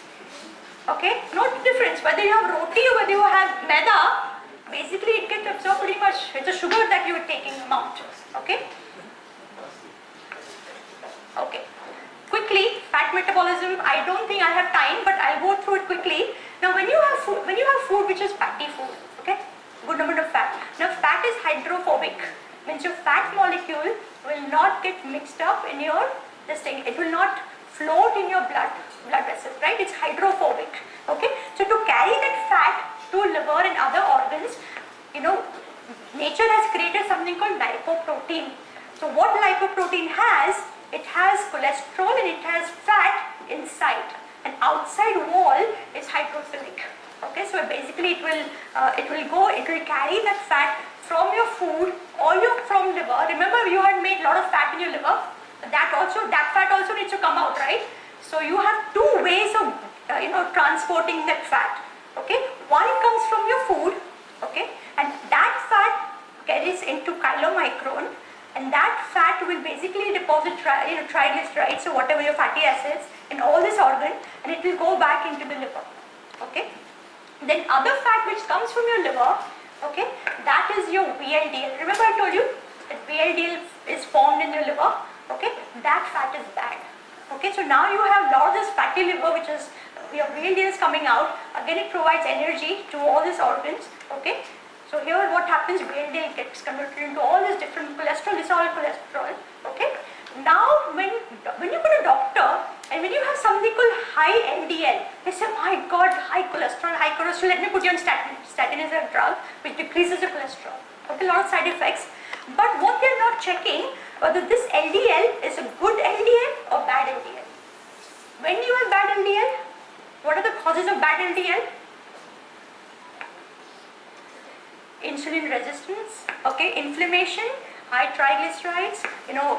Okay, no difference whether you have roti or whether you have maida. Basically, it gets absorbed pretty much. It's a sugar that you are taking amount. Okay. Okay. Quickly, fat metabolism I don't think I have time, but I'll go through it quickly. Now when you have food which is fatty food, okay, good amount of fat. Now fat is hydrophobic, means your fat molecule will not get mixed up in your this thing. It will not float in your blood vessels, right? It's hydrophobic. Okay, so to carry that fat to liver and other organs, nature has created something called lipoprotein. So what lipoprotein has? It has cholesterol and it has fat inside. And outside wall is hydrophilic. Okay, so basically it will carry that fat from your food or from liver. Remember, you had made a lot of fat in your liver. That fat also needs to come out, right? So you have two ways of transporting that fat. Okay, one comes from your food. Okay, and that fat carries into chylomicron, and that fat will basically deposit triglycerides, so whatever your fatty acids in all this organ, and it will go back into the liver. Okay, then other fat which comes from your liver, okay, that is your VLDL. Remember I told you that VLDL is formed in your liver. Okay, that fat is bad. Okay, so now you have a lot of this fatty liver, which is your VLDL is coming out. Again, it provides energy to all these organs. Okay, so here what happens, VLDL gets converted into all these different cholesterol. This is all cholesterol. Okay, now when you go to doctor and when you have something called high LDL, they say, my God, high cholesterol, let me put you on statin. Statin is a drug which decreases the cholesterol. Okay, a lot of side effects. But what they are not checking, whether this LDL is a good LDL or bad LDL. When you have bad LDL, what are the causes of bad LDL? Insulin resistance, okay, inflammation, high triglycerides,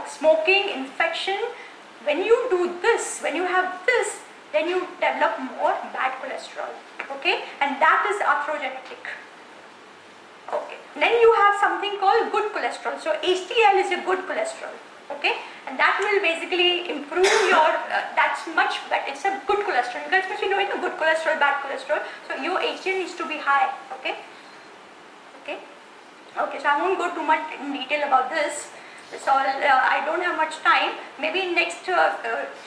smoking, infection. When you do this, when you have this, then you develop more bad cholesterol, okay, and that is arthrogenetic. Okay, then you have something called good cholesterol. So HDL is a good cholesterol, okay, and that will basically improve your, that's much better, it's a good cholesterol. You guys must be knowing the good cholesterol, bad cholesterol. So your HDL needs to be high, okay. Okay, so I won't go too much in detail about this. It's all, I don't have much time. Maybe in next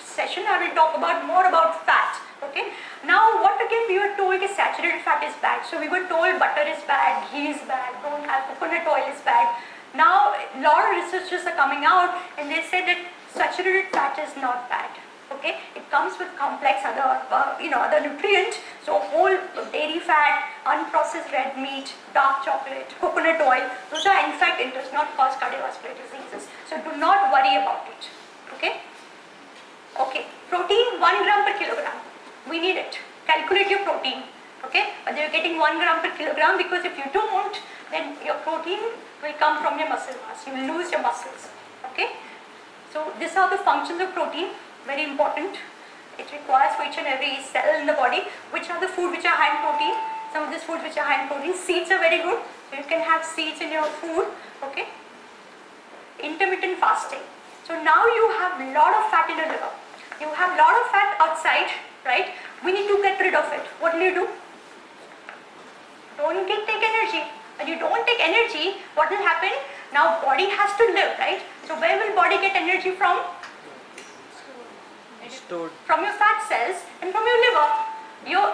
session I will talk more about fat. Okay. Now what again we were told is saturated fat is bad. So we were told butter is bad, ghee is bad, don't have coconut oil is bad. Now a lot of researchers are coming out and they say that saturated fat is not bad. Okay, it comes with complex other other nutrients. So whole dairy fat, unprocessed red meat, dark chocolate, coconut oil, those are in fact, it does not cause cardiovascular diseases. So do not worry about it. Okay. Okay, protein 1 gram per kilogram. We need it. Calculate your protein. Okay, but you're getting 1 gram per kilogram, because if you don't, then your protein will come from your muscle mass. You will lose your muscles. Okay, so these are the functions of protein. Very important. It requires for each and every cell in the body. Which are the food which are high in protein? Some of these foods which are high in protein. Seeds are very good. So you can have seeds in your food. Okay. Intermittent fasting. So now you have a lot of fat in your liver. You have a lot of fat outside, right? We need to get rid of it. What will you do? Don't take energy. When you don't take energy, what will happen? Now body has to live, right? So where will body get energy from? Stored. From your fat cells and from your liver. Your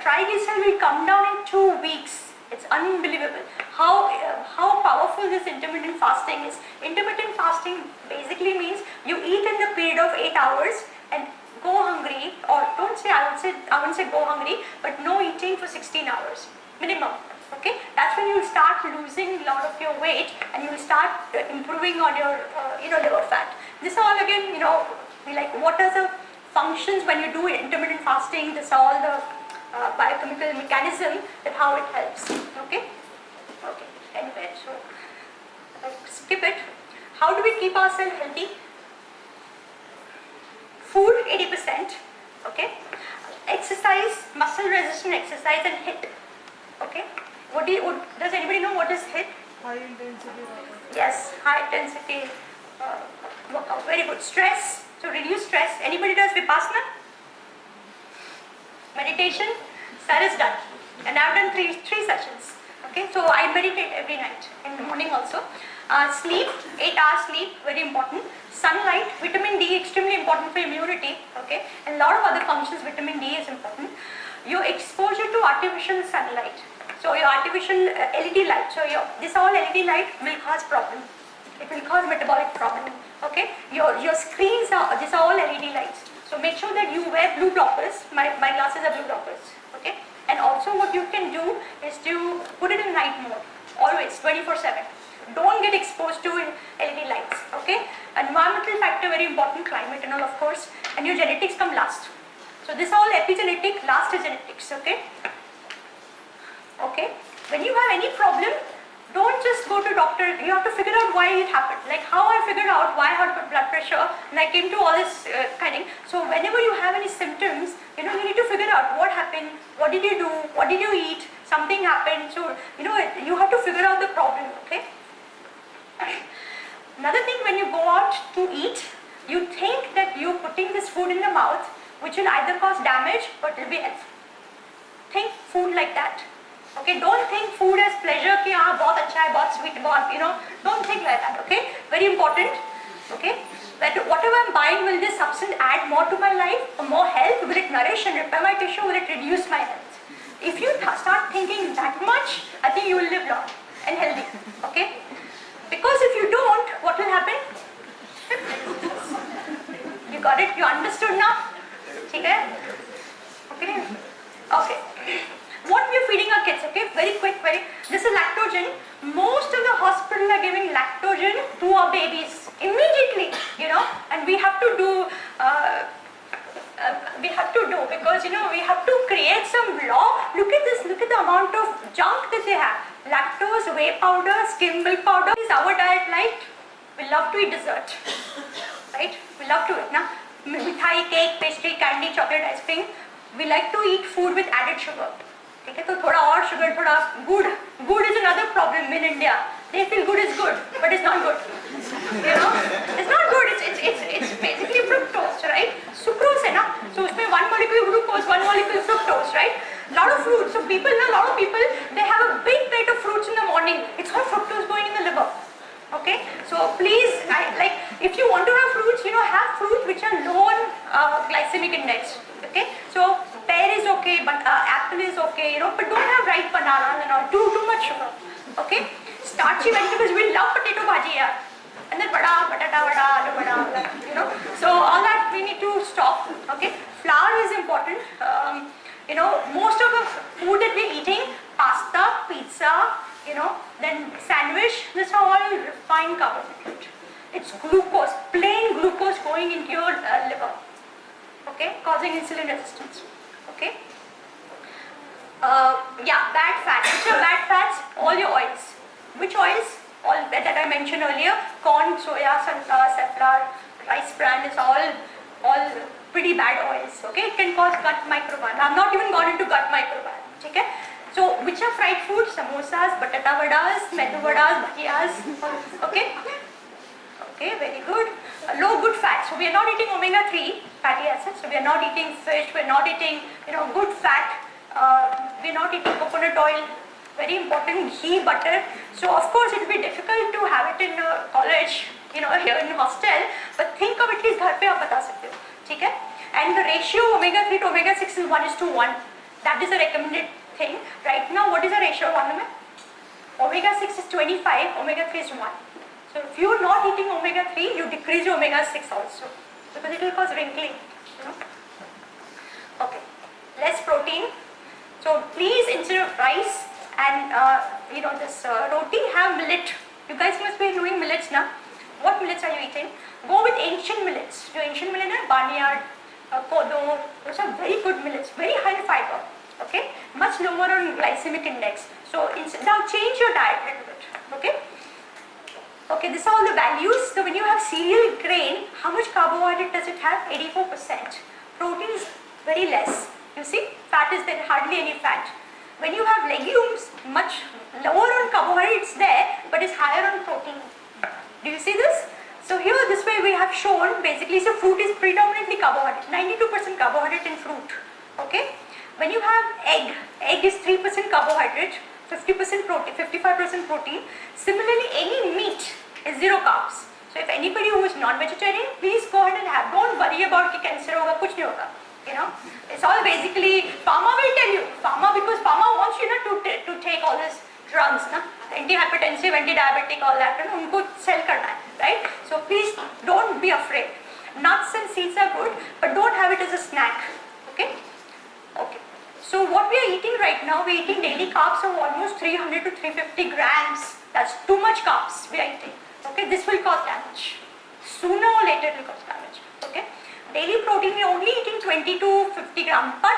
triglyceride will come down in 2 weeks. It's unbelievable how powerful this intermittent fasting is. Intermittent fasting basically means you eat in the period of 8 hours and go hungry, or I wouldn't say go hungry, but no eating for 16 hours minimum. Okay, that's when you will start losing a lot of your weight and you will start improving on your liver fat. This all again, like what are the functions when you do intermittent fasting. This are all the biochemical mechanism that how it helps. Okay. Anyway, so skip it. How do we keep ourselves healthy? Food 80%. Okay. Exercise, muscle resistant exercise, and HIIT. Okay. Does anybody know what is HIIT? High intensity workout. Yes, high intensity workout. Very good. Stress. So reduce stress. Anybody does Vipassana? Meditation? Sir is done. And I've done three sessions. Okay, so I meditate every night, in the morning also. Sleep, 8 hours sleep, very important. Sunlight, vitamin D, extremely important for immunity, okay, and a lot of other functions, vitamin D is important. Your exposure to artificial sunlight, so your artificial LED light, so this all LED light will cause problem. It will cause metabolic problem, okay. Your screens are, these are all LED lights, so make sure that you wear blue blockers. My glasses are blue blockers, okay. And also what you can do is to put it in night mode, always, 24/7. Don't get exposed to LED lights, okay. Environmental factor, very important, climate and all, of course, and your genetics come last. So this all epigenetic, last is genetics, okay. Okay, when you have any problem, don't just go to doctor, you have to figure out why it happened. Like how I figured out why I had blood pressure and I came to all this kind of. So whenever you have any symptoms, you need to figure out what happened, what did you do, what did you eat, something happened. So, you have to figure out the problem, okay. Another thing, when you go out to eat, you think that you're putting this food in the mouth, which will either cause damage or it will be helpful. Think food like that. Okay, don't think food as pleasure, ki haan, bahut acha hai, bahut sweet, don't think like that, okay? Very important, okay? That whatever I'm buying, will this substance add more to my life, or more health? Will it nourish and repair my tissue? Will it reduce my health? If you start thinking that much, I think you will live long and healthy, okay? Because if you don't, what will happen? You got it? You understood now? Okay? Okay? Okay. What we are feeding our kids, okay? Very quick, this is lactogen. Most of the hospitals are giving lactogen to our babies immediately, and we have to do, because, we have to create some law. Look at this, look at the amount of junk that they have. Lactose, whey powder, skim milk powder. Is our diet like? We love to eat dessert, right? We love to eat, na? Mithai, cake, pastry, candy, chocolate, ice cream. We like to eat food with added sugar. Okay, so thoda or sugar, thoda good. Good is another problem in India. They feel good is good, but it's not good. It's not good. It's basically fructose, right? Sucrose, hai na? So usme one molecule glucose, one molecule fructose, right? Lot of fruits. So a lot of people, they have a big plate of fruits in the morning. It's all fructose going in the liver. Okay, so please, if you want to have fruits, have fruits which are low on glycemic index. Okay, so pear is okay, but apple is okay, but don't have ripe bananas and all. Too much sugar. Okay, starchy vegetables. We love potato bhaji, yeah. And then vada, patata vada, aloo vada, So all that we need to stop. Okay, flour is important. Most of the food that we're eating, pasta, pizza, then sandwich, this are all refined carbohydrate. It's glucose, plain glucose going into your liver, okay, causing insulin resistance, okay. Bad fats. Which are bad fats? All your oils. Which oils? All that I mentioned earlier. Corn, soya, sunflower, safflower, rice bran is all pretty bad oils, okay. It can cause gut microbiome. I've not even gone into gut microbiome, okay. So, which are fried foods? Samosas, batata vadas, medu vadas, bhajiyas, okay? Okay, very good. Low good fat. So, we are not eating omega-3 fatty acids. So, we are not eating fish, we are not eating, good fat. We are not eating coconut oil. Very important, ghee, butter. So, of course, it will be difficult to have it in college, here in hostel. But think of at least ghar pe aap bata sakte ho, okay? And the ratio omega-3 to omega-6 is 1:1. That is the recommended thing. Right now, what is the ratio? Omega-6 is 25, omega-3 is 1. So if you are not eating omega-3, you decrease your omega-6 also, because it will cause wrinkling. Okay, less protein. So please, instead of rice and this roti, have millet. You guys must be knowing millets now. What millets are you eating? Go with ancient millets. Your ancient millet are barnyard, kodo. Those are very good millets, very high in fiber. Okay, much lower on glycemic index. So now change your diet a little bit. Okay. Okay, these are all the values. So when you have cereal grain, how much carbohydrate does it have? 84%. Protein is very less. You see, fat is there, hardly any fat. When you have legumes, much lower on carbohydrates there, but is higher on protein. Do you see this? So here, this way we have shown, basically, so fruit is predominantly carbohydrate, 92% carbohydrate in fruit. Okay. When you have egg is 3% carbohydrate, 50% protein, 55% protein. Similarly, any meat is 0 carbs. So if anybody who is non-vegetarian, please go ahead and have. Don't worry about कि cancer होगा, कुछ नहीं होगा. You know, it's all basically pharma will tell you. Pharma, because pharma wants you to take all these drugs, na? Anti-hypertensive, anti-diabetic, all that. You know, उनको sell करना है, right? So please don't be afraid. Nuts and seeds are good, but don't have it as a snack. Okay? Okay. So what we are eating right now, we are eating daily carbs of almost 300 to 350 grams. That's too much carbs we are eating. Okay, this will cause damage. Sooner or later it will cause damage. Okay, daily protein we are only eating 20 to 50 grams. But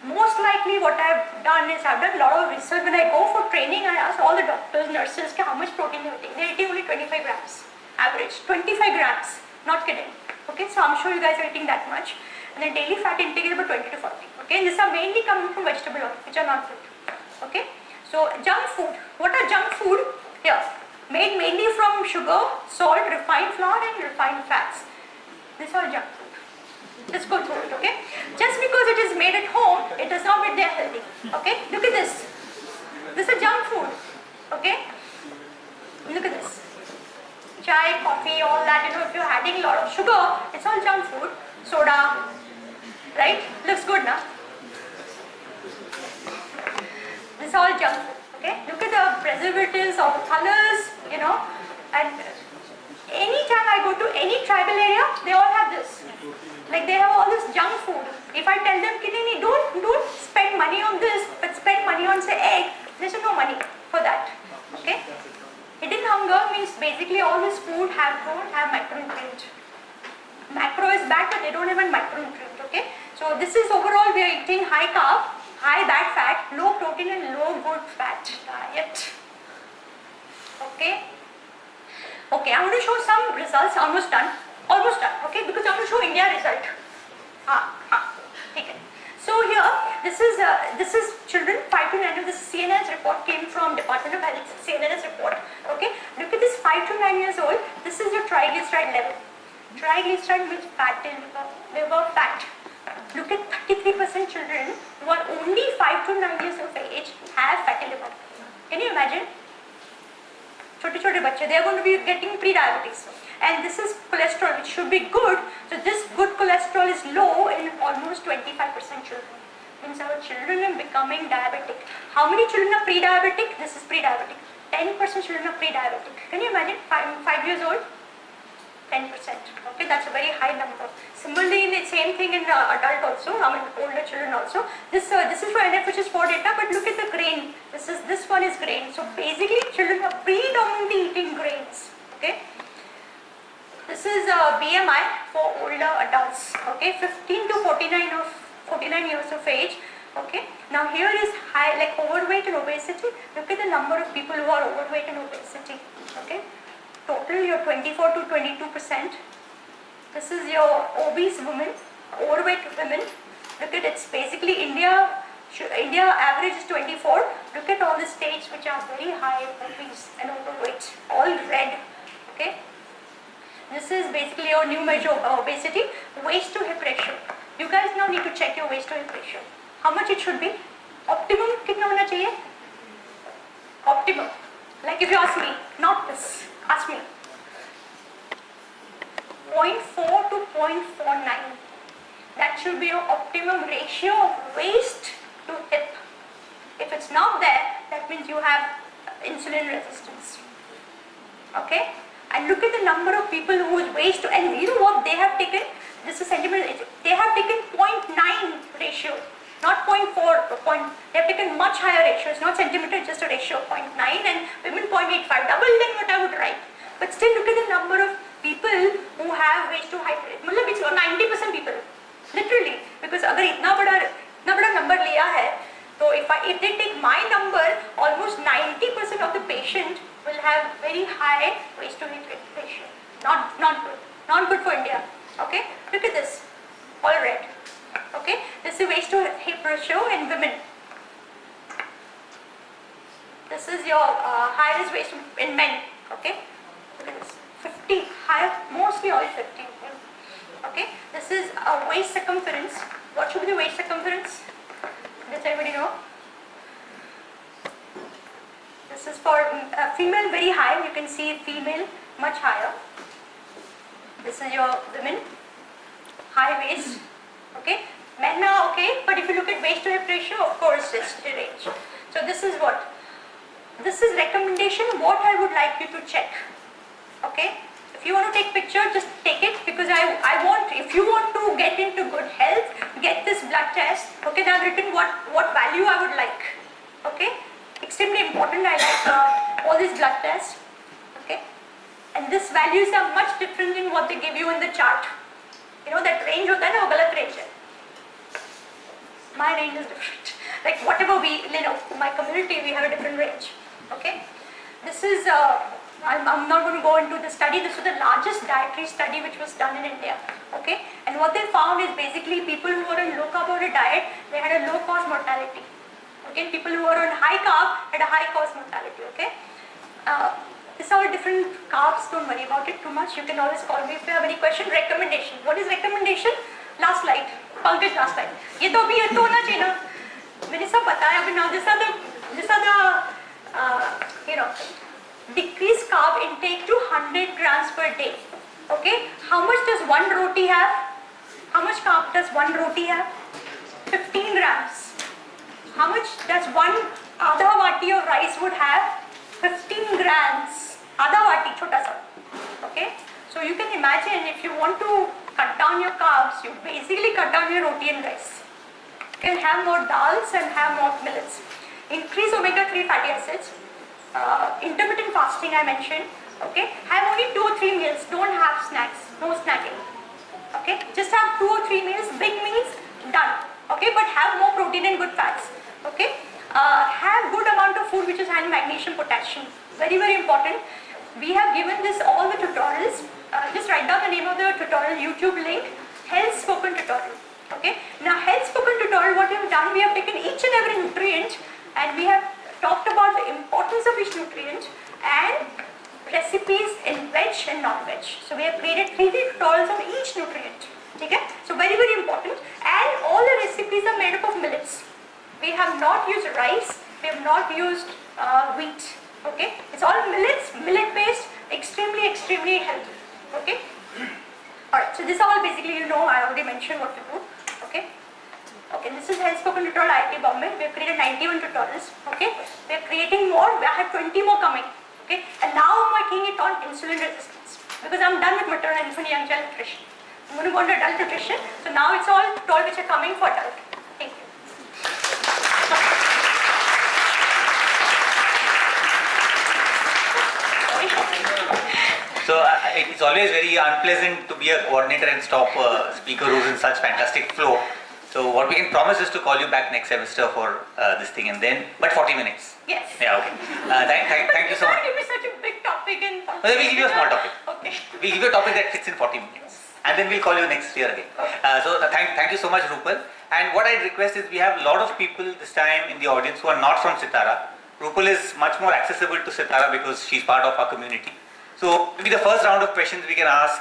most likely what I have done is I have done a lot of research. When I go for training, I ask all the doctors, nurses, how much protein they are eating. They are eating only 25 grams, average 25 grams. Not kidding. Okay, so I'm sure you guys are eating that much. And then daily fat intake is about 20 to 40. Okay, and these are mainly coming from vegetable oil, which are not good. Okay, so junk food. What are junk food? Here, made mainly from sugar, salt, refined flour and refined fats. These are junk food. Just go through it, okay? Just because it is made at home, it does not mean they are healthy. Okay, look at this. This is junk food. Okay, look at this. Chai, coffee, all that, you know, if you're adding a lot of sugar, it's all junk food. Soda, right? Looks good, now. This is all junk food, okay? Look at the preservatives, all the colors, you know, and anytime I go to any tribal area, they all have this. Like they have all this junk food. If I tell them, don't spend money on this, but spend money on say egg, there's no money for that, okay? Hidden hunger means basically all this food don't have micronutrient. Macro is bad, but they don't have a micronutrient, okay? So this is overall we are eating high carb, high bad fat, low protein and low good fat diet. Okay? Okay, I'm going to show some results, almost done, okay? Because I'm going to show India result. Okay. So here, this is children 5 to 9 years. This CNS report came from Department of Health, CNS report. Okay, look at this 5 to 9 years old. This is your triglyceride level. Triglyceride means fat in liver fat. Look at 33% children who are only 5 to 9 years of age have fatty liver. Can you imagine? Chote bachche, they are going to be getting pre-diabetes. And this is cholesterol, which should be good. So this good cholesterol is low in almost 25% children. Means our children are becoming diabetic. How many children are pre-diabetic? This is pre-diabetic. 10% children are pre-diabetic. Can you imagine? 5 years old? 10%. Okay, that's a very high number. Similarly, the same thing in adult also. I mean, older children also. This is for NF, which is for data. But look at the grain. This one is grain. So basically, children are predominantly eating grains. Okay. This is BMI for older adults. Okay, 15 to 49 years of age. Okay. Now here is high, like overweight and obesity. Look at the number of people who are overweight and obesity. Okay. Total, you're 24 to 22%. This is your obese women, overweight women. Look at it's basically India average is 24. Look at all the states which are very high obese and overweight, all red. Okay. This is basically your new measure of obesity, waist to hip ratio. You guys now need to check your waist to hip ratio. How much it should be? Optimum कितना होना चाहिए? Optimum. Like if you ask me, not this. Ask me. 0.4 to 0.49. That should be your optimum ratio of waist to hip. If it's not there, that means you have insulin resistance. Okay? And look at the number of people whose waist to, and you know what they have taken? This is centimeter. They have taken 0.9 ratio, not 0.4. They have taken much higher ratio. It's not centimeter, just a ratio of 0.9, and women 0.85, double than what I would write. But still, look at the number of people who have waist to height. मतलब it's 90% people, literally. Because अगर इतना बड़ा number लिया है, so if they take my number, almost 90% of the patient will have very high waist to hip ratio. Not good. Not good for India. Okay? Look at this. All red. Okay? This is waist to hip ratio in women. This is your highest waist in men. Okay? Look at this. 50. Higher, mostly all 50. Okay? This is a waist circumference. What should be the waist circumference? Does anybody know? This is for female very high. You can see female much higher. This is your women, high waist. Okay, men are okay, but if you look at waist to hip ratio, of course it's deranged. So this is what. This is recommendation. What I would like you to check. Okay, if you want to take picture, just take it, because I want, if you want to get into good health, get this blood test. Okay, now I've written what value I would like. Okay, extremely important. I like all these blood tests. Okay, and these values are much different in what they give you in the chart. You know that range hota hai na, wo galat range hai. My range is different. Like whatever we, you know, my community, we have a different range. Okay, this is. I'm not going to go into the study. This was the largest dietary study which was done in India. Okay, and what they found is basically people who were on low carbohydrate diet, they had a low cause mortality. Okay, people who were on high carb had a high cause mortality. Okay, these are different carbs. Don't worry about it too much. You can always call me if you have any question. Recommendation. What is recommendation? Last slide. Pankaj, last slide. ये तो अभी ये तो होना चाहिए ना. मैंने सब बताया अभी now. These are the you know. Decrease carb intake to 100 grams per day. Okay, how much does one roti have? How much carb does one roti have? 15 grams. How much does one adha vati of rice would have? 15 grams. Adha vati, chota sa. Okay, so you can imagine if you want to cut down your carbs, you basically cut down your roti and rice. You can have more dals and have more millets. Increase omega-3 fatty acids. Intermittent fasting I mentioned. Okay, have only 2 or 3 meals. Don't have snacks. No snacking. Okay, just have 2 or 3 meals. Big meals done. Okay, but have more protein and good fats. Okay, have good amount of food which is high in magnesium, potassium. Very very important. We have given this all the tutorials. Just write down the name of the tutorial YouTube link. Health spoken tutorial. Okay. Now health spoken tutorial. What we have done? We have taken each and every nutrient and we have talked about the importance of each nutrient and recipes in veg and non-veg. So we have created 3 tutorials on each nutrient. Okay? So very very important, and all the recipes are made up of millets. We have not used rice, we have not used wheat. Okay? It's all millets, millet based, extremely healthy. Okay? Alright, so this all basically you know, I already mentioned what to do. Okay? Okay, this is Health Spoken Tutorial IIT Bombay. We have created 91 tutorials. Okay, we are creating more. I have 20 more coming. Okay, and now I'm working it on insulin resistance because I'm done with maternal and infant young child nutrition. I'm going to go into adult nutrition. So now it's all tutorials which are coming for adult. Thank you. So it's always very unpleasant to be a coordinator and stop a speaker who's in such fantastic flow. So what we can promise is to call you back next semester for this thing, and then, but 40 minutes. Yes. Yeah, okay. Thank you so much. Give me such a big topic and. We'll give you a small topic. Okay. We'll give you a topic that fits in 40 minutes, and then we'll call you next year again. Thank you so much, Rupal. And what I'd request is we have a lot of people this time in the audience who are not from Sitara. Rupal is much more accessible to Sitara because she's part of our community. So maybe the first round of questions we can ask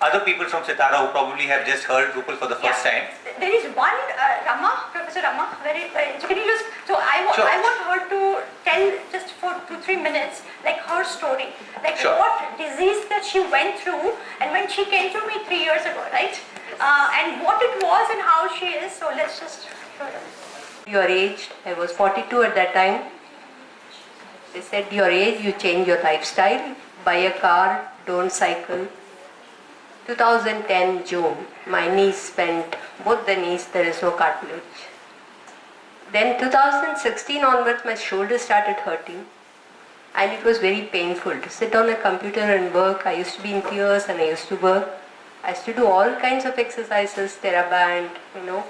other people from Sitara who probably have just heard Rupal for the first time. There is one Rama, Professor Rama. Can you just? So Sure. I want her to tell just for 2-3 minutes, like her story, like Sure. what disease that she went through, and when she came to me 3 years ago, right? And what it was and how she is. So let's just. Your age, I was 42 at that time. They said your age, you change your lifestyle, buy a car, don't cycle. 2010 June, my knees spent, both the knees, there is no cartilage. Then 2016 onwards, my shoulder started hurting and it was very painful to sit on a computer and work. I used to be in tears and I used to work. I used to do all kinds of exercises, TheraBand, you know.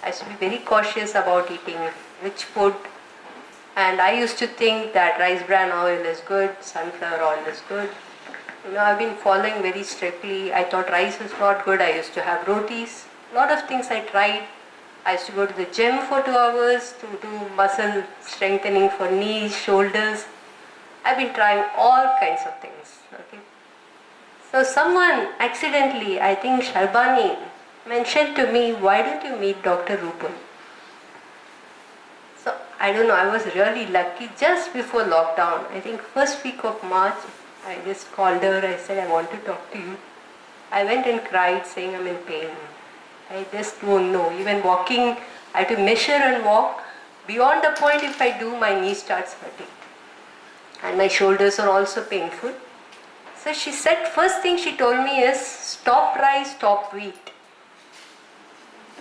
I used to be very cautious about eating rich food. And I used to think that rice bran oil is good, sunflower oil is good. You know, I've been following very strictly. I thought rice is not good. I used to have rotis. A lot of things I tried. I used to go to the gym for 2 hours to do muscle strengthening for knees, shoulders. I've been trying all kinds of things. Okay. So someone accidentally, I think Sharbani, mentioned to me, why don't you meet Dr. Rupal? So I don't know, I was really lucky just before lockdown. I think first week of March, I just called her, I said, I want to talk to you. I went and cried saying I'm in pain. I just don't know. Even walking, I had to measure and walk. Beyond the point, if I do, my knee starts hurting. And my shoulders are also painful. So she said, first thing she told me is, stop rice, stop wheat.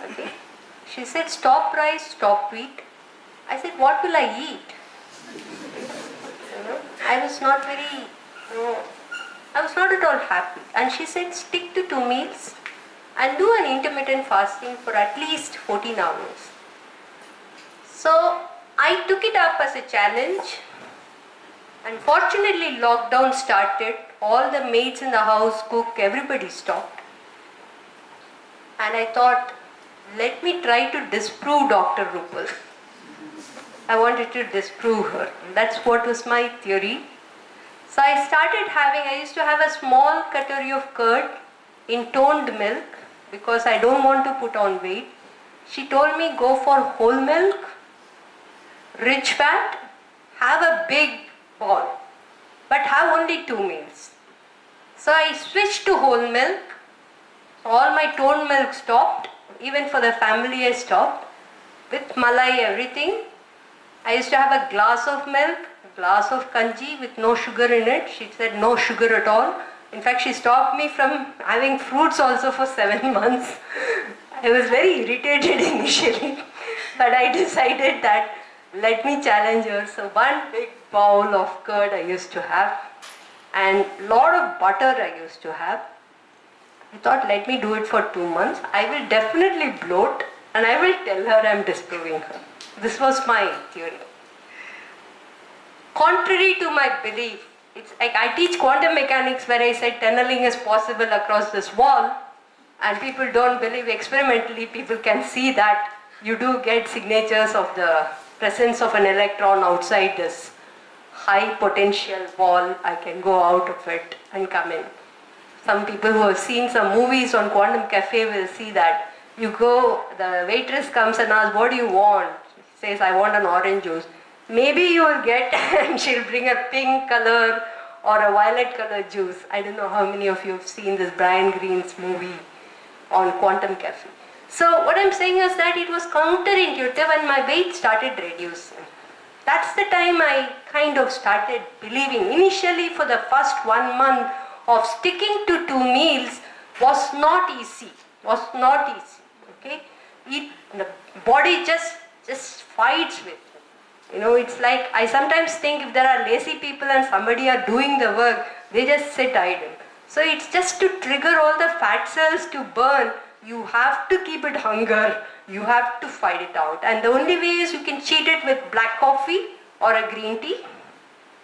Okay? She said, stop rice, stop wheat. I said, what will I eat? I was not very, I was not at all happy. And she said, stick to 2 meals and do an intermittent fasting for at least 14 hours. So I took it up as a challenge. Unfortunately, lockdown started. All the maids in the house, cook, everybody stopped. And I thought, let me try to disprove Dr. Rupal. I wanted to disprove her. That's what was my theory. So I started having, I used to have a small cutlery of curd in toned milk because I don't want to put on weight. She told me go for whole milk, rich fat, have a big bowl, but have only 2 meals. So I switched to whole milk. All my toned milk stopped. Even for the family I stopped. With malai, everything. I used to have a glass of milk, a glass of kanji with no sugar in it. She said no sugar at all. In fact, she stopped me from having fruits also for 7 months. I was very irritated initially, but I decided that let me challenge her. So one big bowl of curd I used to have and lot of butter I used to have. I thought let me do it for 2 months. I will definitely bloat and I will tell her I am disproving her. This was my theory. Contrary to my belief, it's like I teach quantum mechanics where I said tunneling is possible across this wall and people don't believe. Experimentally people can see that you do get signatures of the presence of an electron outside this high potential wall. I can go out of it and come in. Some people who have seen some movies on Quantum Cafe will see that. You go, the waitress comes and asks, what do you want? She says, I want an orange juice. Maybe you will get, and she'll bring a pink color or a violet color juice. I don't know how many of you have seen this Brian Greene's movie on Quantum Cafe. So what I'm saying is that it was counterintuitive and my weight started reducing. That's the time I kind of started believing. Initially for the first 1 month of sticking to 2 meals was not easy, okay? The body just fights with it. It's like, I sometimes think if there are lazy people and somebody are doing the work, they just sit idle. So it's just to trigger all the fat cells to burn, you have to keep it hunger, you have to fight it out. And the only way is you can cheat it with black coffee or a green tea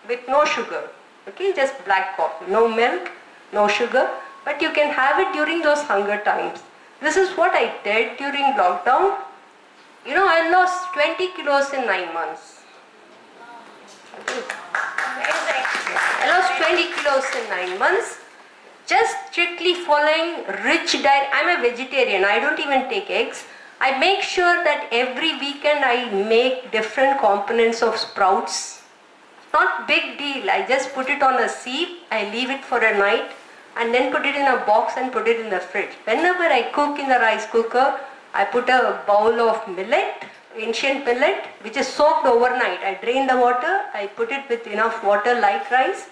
with no sugar. Okay, just black coffee, no milk, no sugar, but you can have it during those hunger times. This is what I did during lockdown. I lost 20 kilos in 9 months. Okay. I lost 20 kilos in 9 months, just strictly following rich diet. I'm a vegetarian, I don't even take eggs. I make sure that every weekend I make different components of sprouts. Not big deal, I just put it on a sieve, I leave it for a night and then put it in a box and put it in the fridge. Whenever I cook in the rice cooker, I put a bowl of millet, ancient millet, which is soaked overnight. I drain the water, I put it with enough water like rice.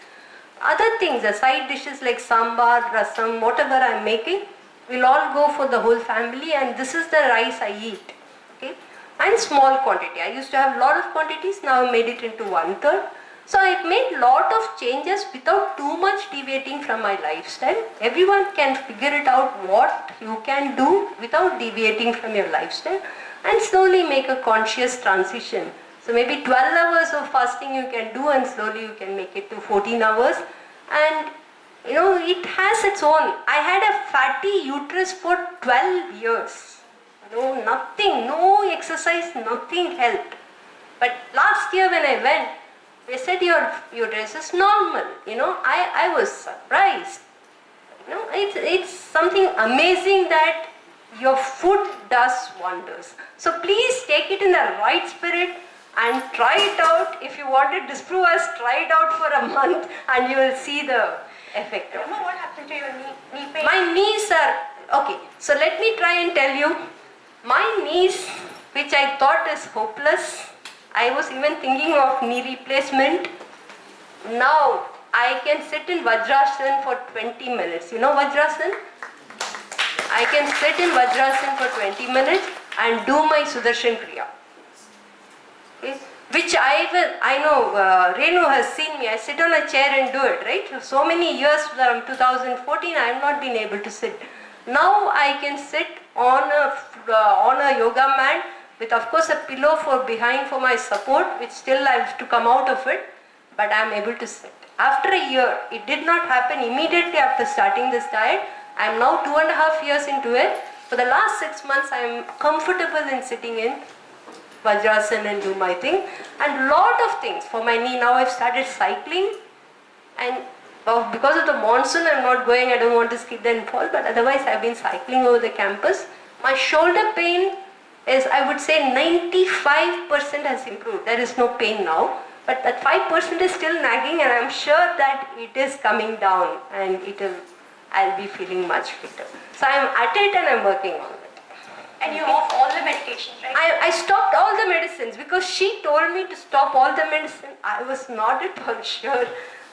Other things, the side dishes like sambar, rasam, whatever I'm making, will all go for the whole family and this is the rice I eat. Okay? And small quantity. I used to have a lot of quantities, now I made it into 1/3. So I've made lot of changes without too much deviating from my lifestyle. Everyone can figure it out what you can do without deviating from your lifestyle and slowly make a conscious transition. So maybe 12 hours of fasting you can do and slowly you can make it to 14 hours. And it has its own. I had a fatty uterus for 12 years. Nothing, no exercise, nothing helped. But last year when I went, they said your uterus is normal. I was surprised. It's something amazing that your food does wonders. So please take it in the right spirit and try it out. If you want to disprove us, try it out for a month and you will see the effect of it. Remember what happened to your knee pain? My knees are, okay, so let me try and tell you, my knees, which I thought is hopeless, I was even thinking of knee replacement. Now, I can sit in Vajrasan for 20 minutes. You know Vajrasan? I can sit in Vajrasan for 20 minutes and do my Sudarshan Kriya. Okay? Which I know Renu has seen me. I sit on a chair and do it, right? So many years from 2014, I have not been able to sit. Now I can sit on a yoga mat with, of course, a pillow for behind for my support, which still I have to come out of it, but I am able to sit. After a year, it did not happen immediately after starting this diet. I am now 2.5 years into it. For the last 6 months, I am comfortable in sitting in Vajrasan and do my thing. And lot of things for my knee. Now I've started cycling, and because of the monsoon, I'm not going. I don't want to skip and fall, but otherwise I've been cycling over the campus. My shoulder pain is, I would say, 95% has improved. There is no pain now, but that 5% is still nagging, and I'm sure that it is coming down, and I'll be feeling much fitter. So I'm at it and I'm working on it. And you're off all the medications, right? I stopped all the medicines because she told me to stop all the medicine. I was not at all sure.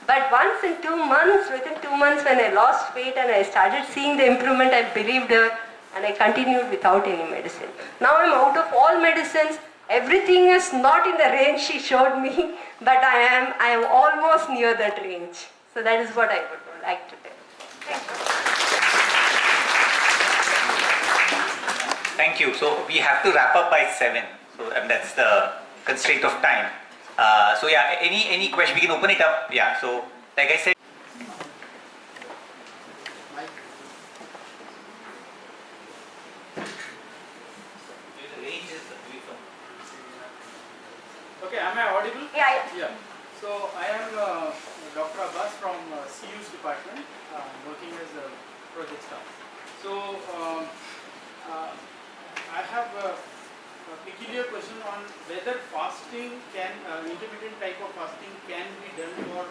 But once in 2 months, within 2 months when I lost weight and I started seeing the improvement, I believed her and I continued without any medicine. Now I'm out of all medicines. Everything is not in the range she showed me, but I am almost near that range. So that is what I would like to tell. Thank you. So we have to wrap up by 7. So that's the constraint of time. So yeah, any question, we can open it up. Yeah. So like I said. Okay, am I audible? Yeah. Yeah. So I am Dr. Abbas from CU's department, working as a project staff. So I have a peculiar question on whether fasting intermittent type of fasting can be done for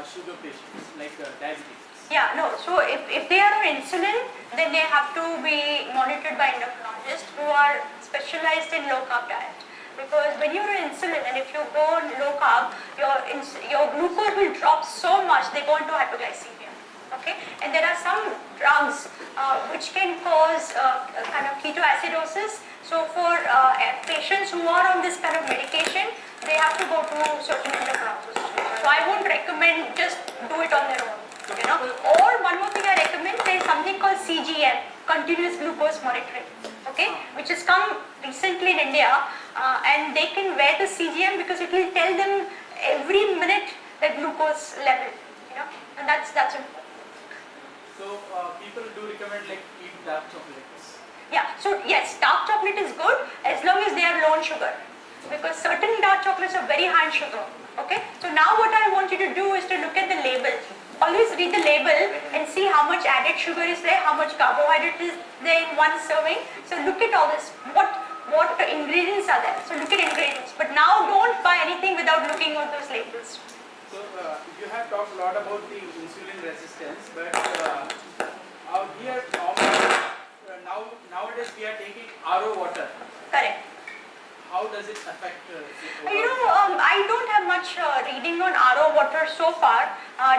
sugar patients like diabetes. Yeah, no, so if they are on insulin, then they have to be monitored by endocrinologists who are specialized in low carb diet. Because when you're on insulin and if you go on low carb, your glucose will drop so much, they go into hypoglycemia. Okay, and there are some drugs which can cause kind of ketoacidosis. So for patients who are on this kind of medication, they have to go to certain endocrinologists. So I won't recommend just do it on their own. You know, or one more thing I recommend, there is something called CGM, continuous glucose monitoring. Okay, which has come recently in India, and they can wear the CGM because it will tell them every minute the glucose level. You know, and that's important. So people do recommend like eat dark chocolates. Yeah, so yes, dark chocolate is good as long as they are low in sugar, because certain dark chocolates are very high in sugar. Okay, so now what I want you to do is to look at the label. Always read the label and see how much added sugar is there, how much carbohydrate is there in one serving. So look at all this. What ingredients are there? So look at ingredients. But now don't buy anything without looking at those labels. So you have talked a lot about the insulin resistance, but here nowadays we are taking RO water. Correct. How does it affect? I don't have much reading on RO water so far.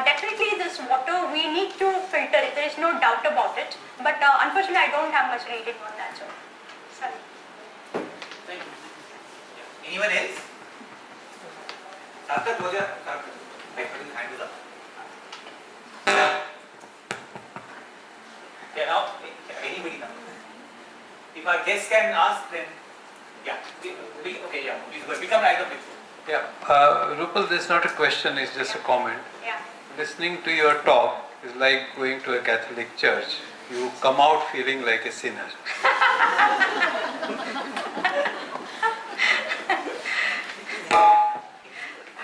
Definitely this water we need to filter it. There is no doubt about it. But unfortunately I don't have much reading on that. So, sorry. Thank you. Anyone else? Sarthak, was your hand is up. Yeah, now anybody now. If our guests can ask, then yeah. Okay, yeah. Please go. Become either please. Yeah, Rupal, this is not a question, it's just a comment. Yeah. Listening to your talk is like going to a Catholic church. You come out feeling like a sinner.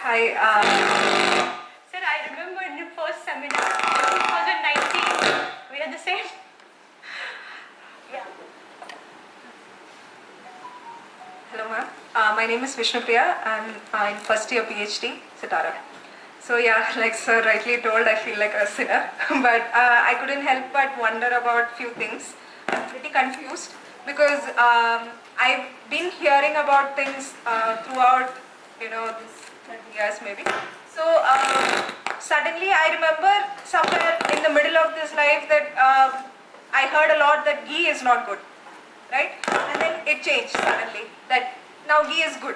Hi. Sir, I remember in the first seminar, 2019, we had the same. Yeah. Hello ma'am, My name is Vishnupriya. I'm in first year PhD, Sitara. So yeah, like sir rightly told, I feel like a sinner. But I couldn't help but wonder about few things. I'm pretty confused because I've been hearing about things throughout, this 30 years maybe. So suddenly I remember somewhere in the middle of this life that I heard a lot that ghee is not good, right? And then it changed suddenly that now ghee is good.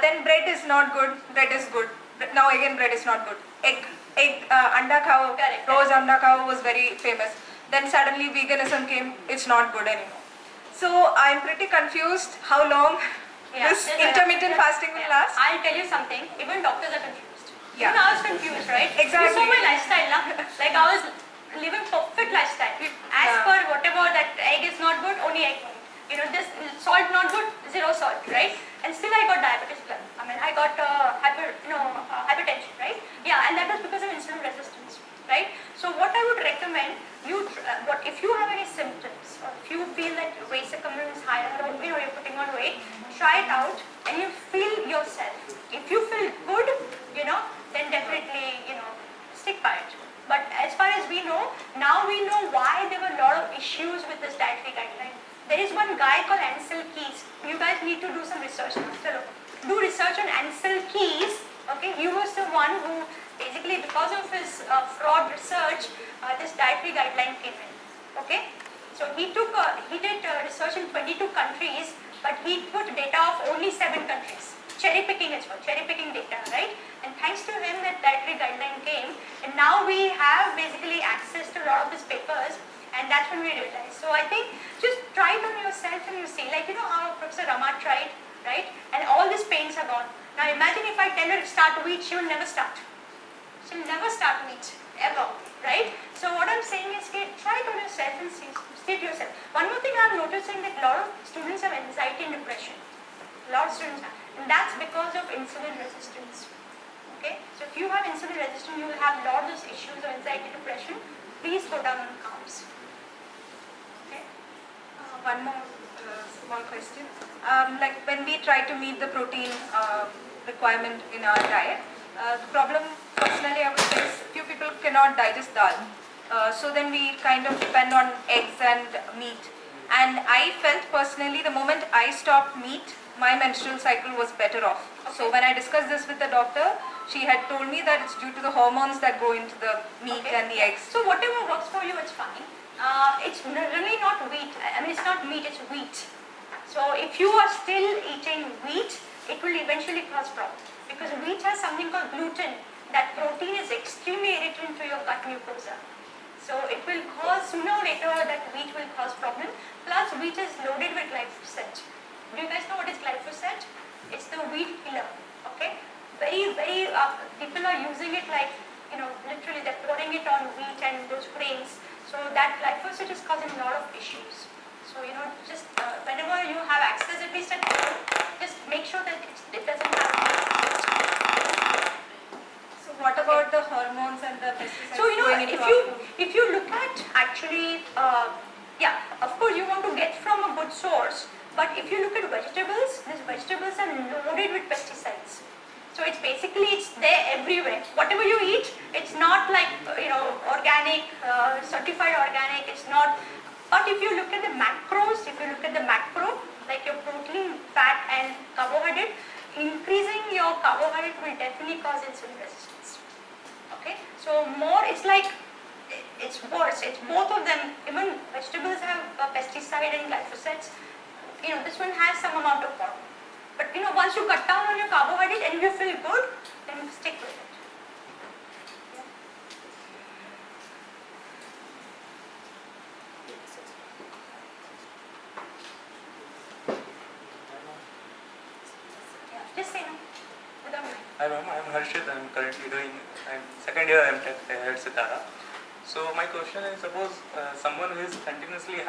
Then bread is not good, bread is good. Now again bread is not good. Egg, anda khao, rose anda khao was very famous. Then suddenly veganism came, it's not good anymore. So I'm pretty confused how long this intermittent fasting will last. I'll tell you something, even doctors are confused. Yeah. Even I was confused, right? Exactly. You saw my lifestyle, na? Like I was living perfect lifestyle. As per whatever that egg is not good, only egg. This salt not good, zero salt, right? And still I got diabetes plus. I mean, I got hypertension, right? Yeah, and that was because of insulin resistance, right? So what I would recommend you, if you have any symptoms, or if you feel that waist circumference is higher, or you're putting on weight, try it out, and you feel yourself. If you feel good, then definitely, stick by it. But as far as we know, now we know why there were a lot of issues with this dietary guideline. There is one guy called Ansel Keys. You guys need to do some research. Do research on Ansel Keys. Okay, he was the one who basically, because of his fraud research, this dietary guideline came in. Okay, so he did research in 22 countries, but he put data of only 7 countries. Cherry picking as well, cherry picking data, right? And thanks to him, that dietary guideline came, and now we have basically access to a lot of his papers. And that's when we realized. So I think just try it on yourself and you see, like how Professor Rama tried, right? And all these pains are gone. Now imagine if I tell her to start wheat, she will never start. She will never start wheat, ever, right? So what I'm saying is, try it on yourself and see it yourself. One more thing I'm noticing that a lot of students have anxiety and depression. A lot of students have. And that's because of insulin resistance. Okay? So if you have insulin resistance, you will have a lot of those issues of anxiety, depression. Please go down on carbs. One more small question. Like when we try to meet the protein requirement in our diet, the problem personally I would say is few people cannot digest dal. So then we kind of depend on eggs and meat. And I felt personally the moment I stopped meat, my menstrual cycle was better off. Okay. So when I discussed this with the doctor, she had told me that it's due to the hormones that go into the meat and the eggs. So whatever works for you, it's fine. It's really not wheat. I mean, it's not meat, it's wheat. So if you are still eating wheat, it will eventually cause problem. Because wheat has something called gluten. That protein is extremely irritant to your gut mucosa. So it will cause, sooner or later, that wheat will cause problem. Plus, wheat is loaded with glyphosate. Do you guys know what is glyphosate? It's the wheat killer. Okay? Very, very, people are using it like, literally they're pouring it on wheat and those grains. So that glyphosate is causing a lot of issues. So just whenever you have access, at least at home, just make sure that it doesn't happen. So what about the hormones and the pesticides? So if you look at actually, of course you want to get from a good source. But if you look at vegetables, these vegetables are loaded with pesticides. So it's basically, it's there everywhere. Whatever you eat, it's not like, organic, certified organic, it's not. But if you look at the macros, like your protein, fat and carbohydrate, increasing your carbohydrate will definitely cause insulin resistance. Okay? So more, it's like, it's worse. It's both of them. Even vegetables have pesticide and glyphosates. This one has some amount of hormone. But once you cut down on your carbohydrate and you feel good, then stick with it. Yeah, just say no. Without mind. Hi ma'am, I am Harshit. I am currently I'm second year MTech at Sitara. So my question is, suppose someone who is continuously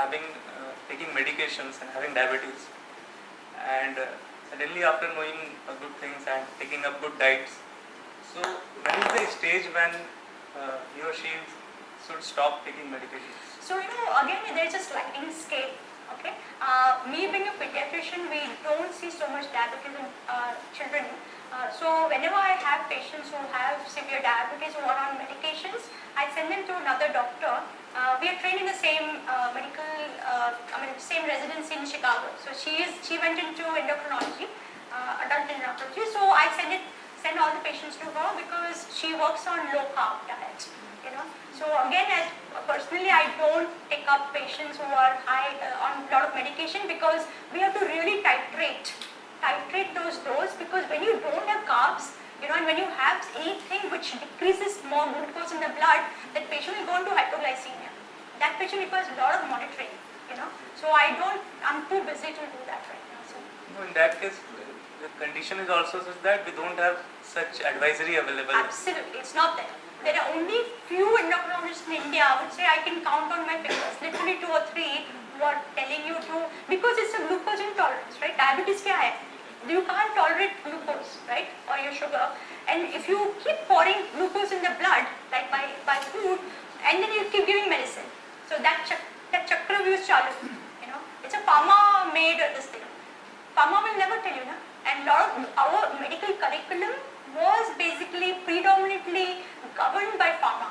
taking medications and having diabetes, and suddenly after knowing good things and taking up good diets, so when is the stage when he or she should stop taking medications? So again, there's a sliding scale. Okay. Me being a pediatrician, we don't see so much diabetes in children. So whenever I have patients who have severe diabetes who are on medications, I send them to another doctor. We are trained in the same same residency in Chicago. So she went into endocrinology, adult endocrinology. So I send all the patients to her because she works on low carb diet. So again, personally, I don't take up patients who are high on a lot of medication because we have to really titrate those doses, because when you don't have carbs, and when you have anything which decreases more glucose in the blood, that patient will go into hypoglycemia. That patient requires a lot of monitoring. So I'm too busy to do that right now. So. No, in that case, the condition is also such that we don't have such advisory available. Absolutely, it's not there. There are only few endocrinologists in India, I would say I can count on my fingers, literally 2 or 3 who are telling you to, because it's a glucose intolerance, right? Diabetes kya hai? You can't tolerate glucose, right? Or your sugar. And if you keep pouring glucose in the blood, like by food, and then you keep giving medicine. So that chakra view is chalu, It's a pharma made this thing. Pharma will never tell you, and a lot of our medical curriculum was basically predominantly governed by pharma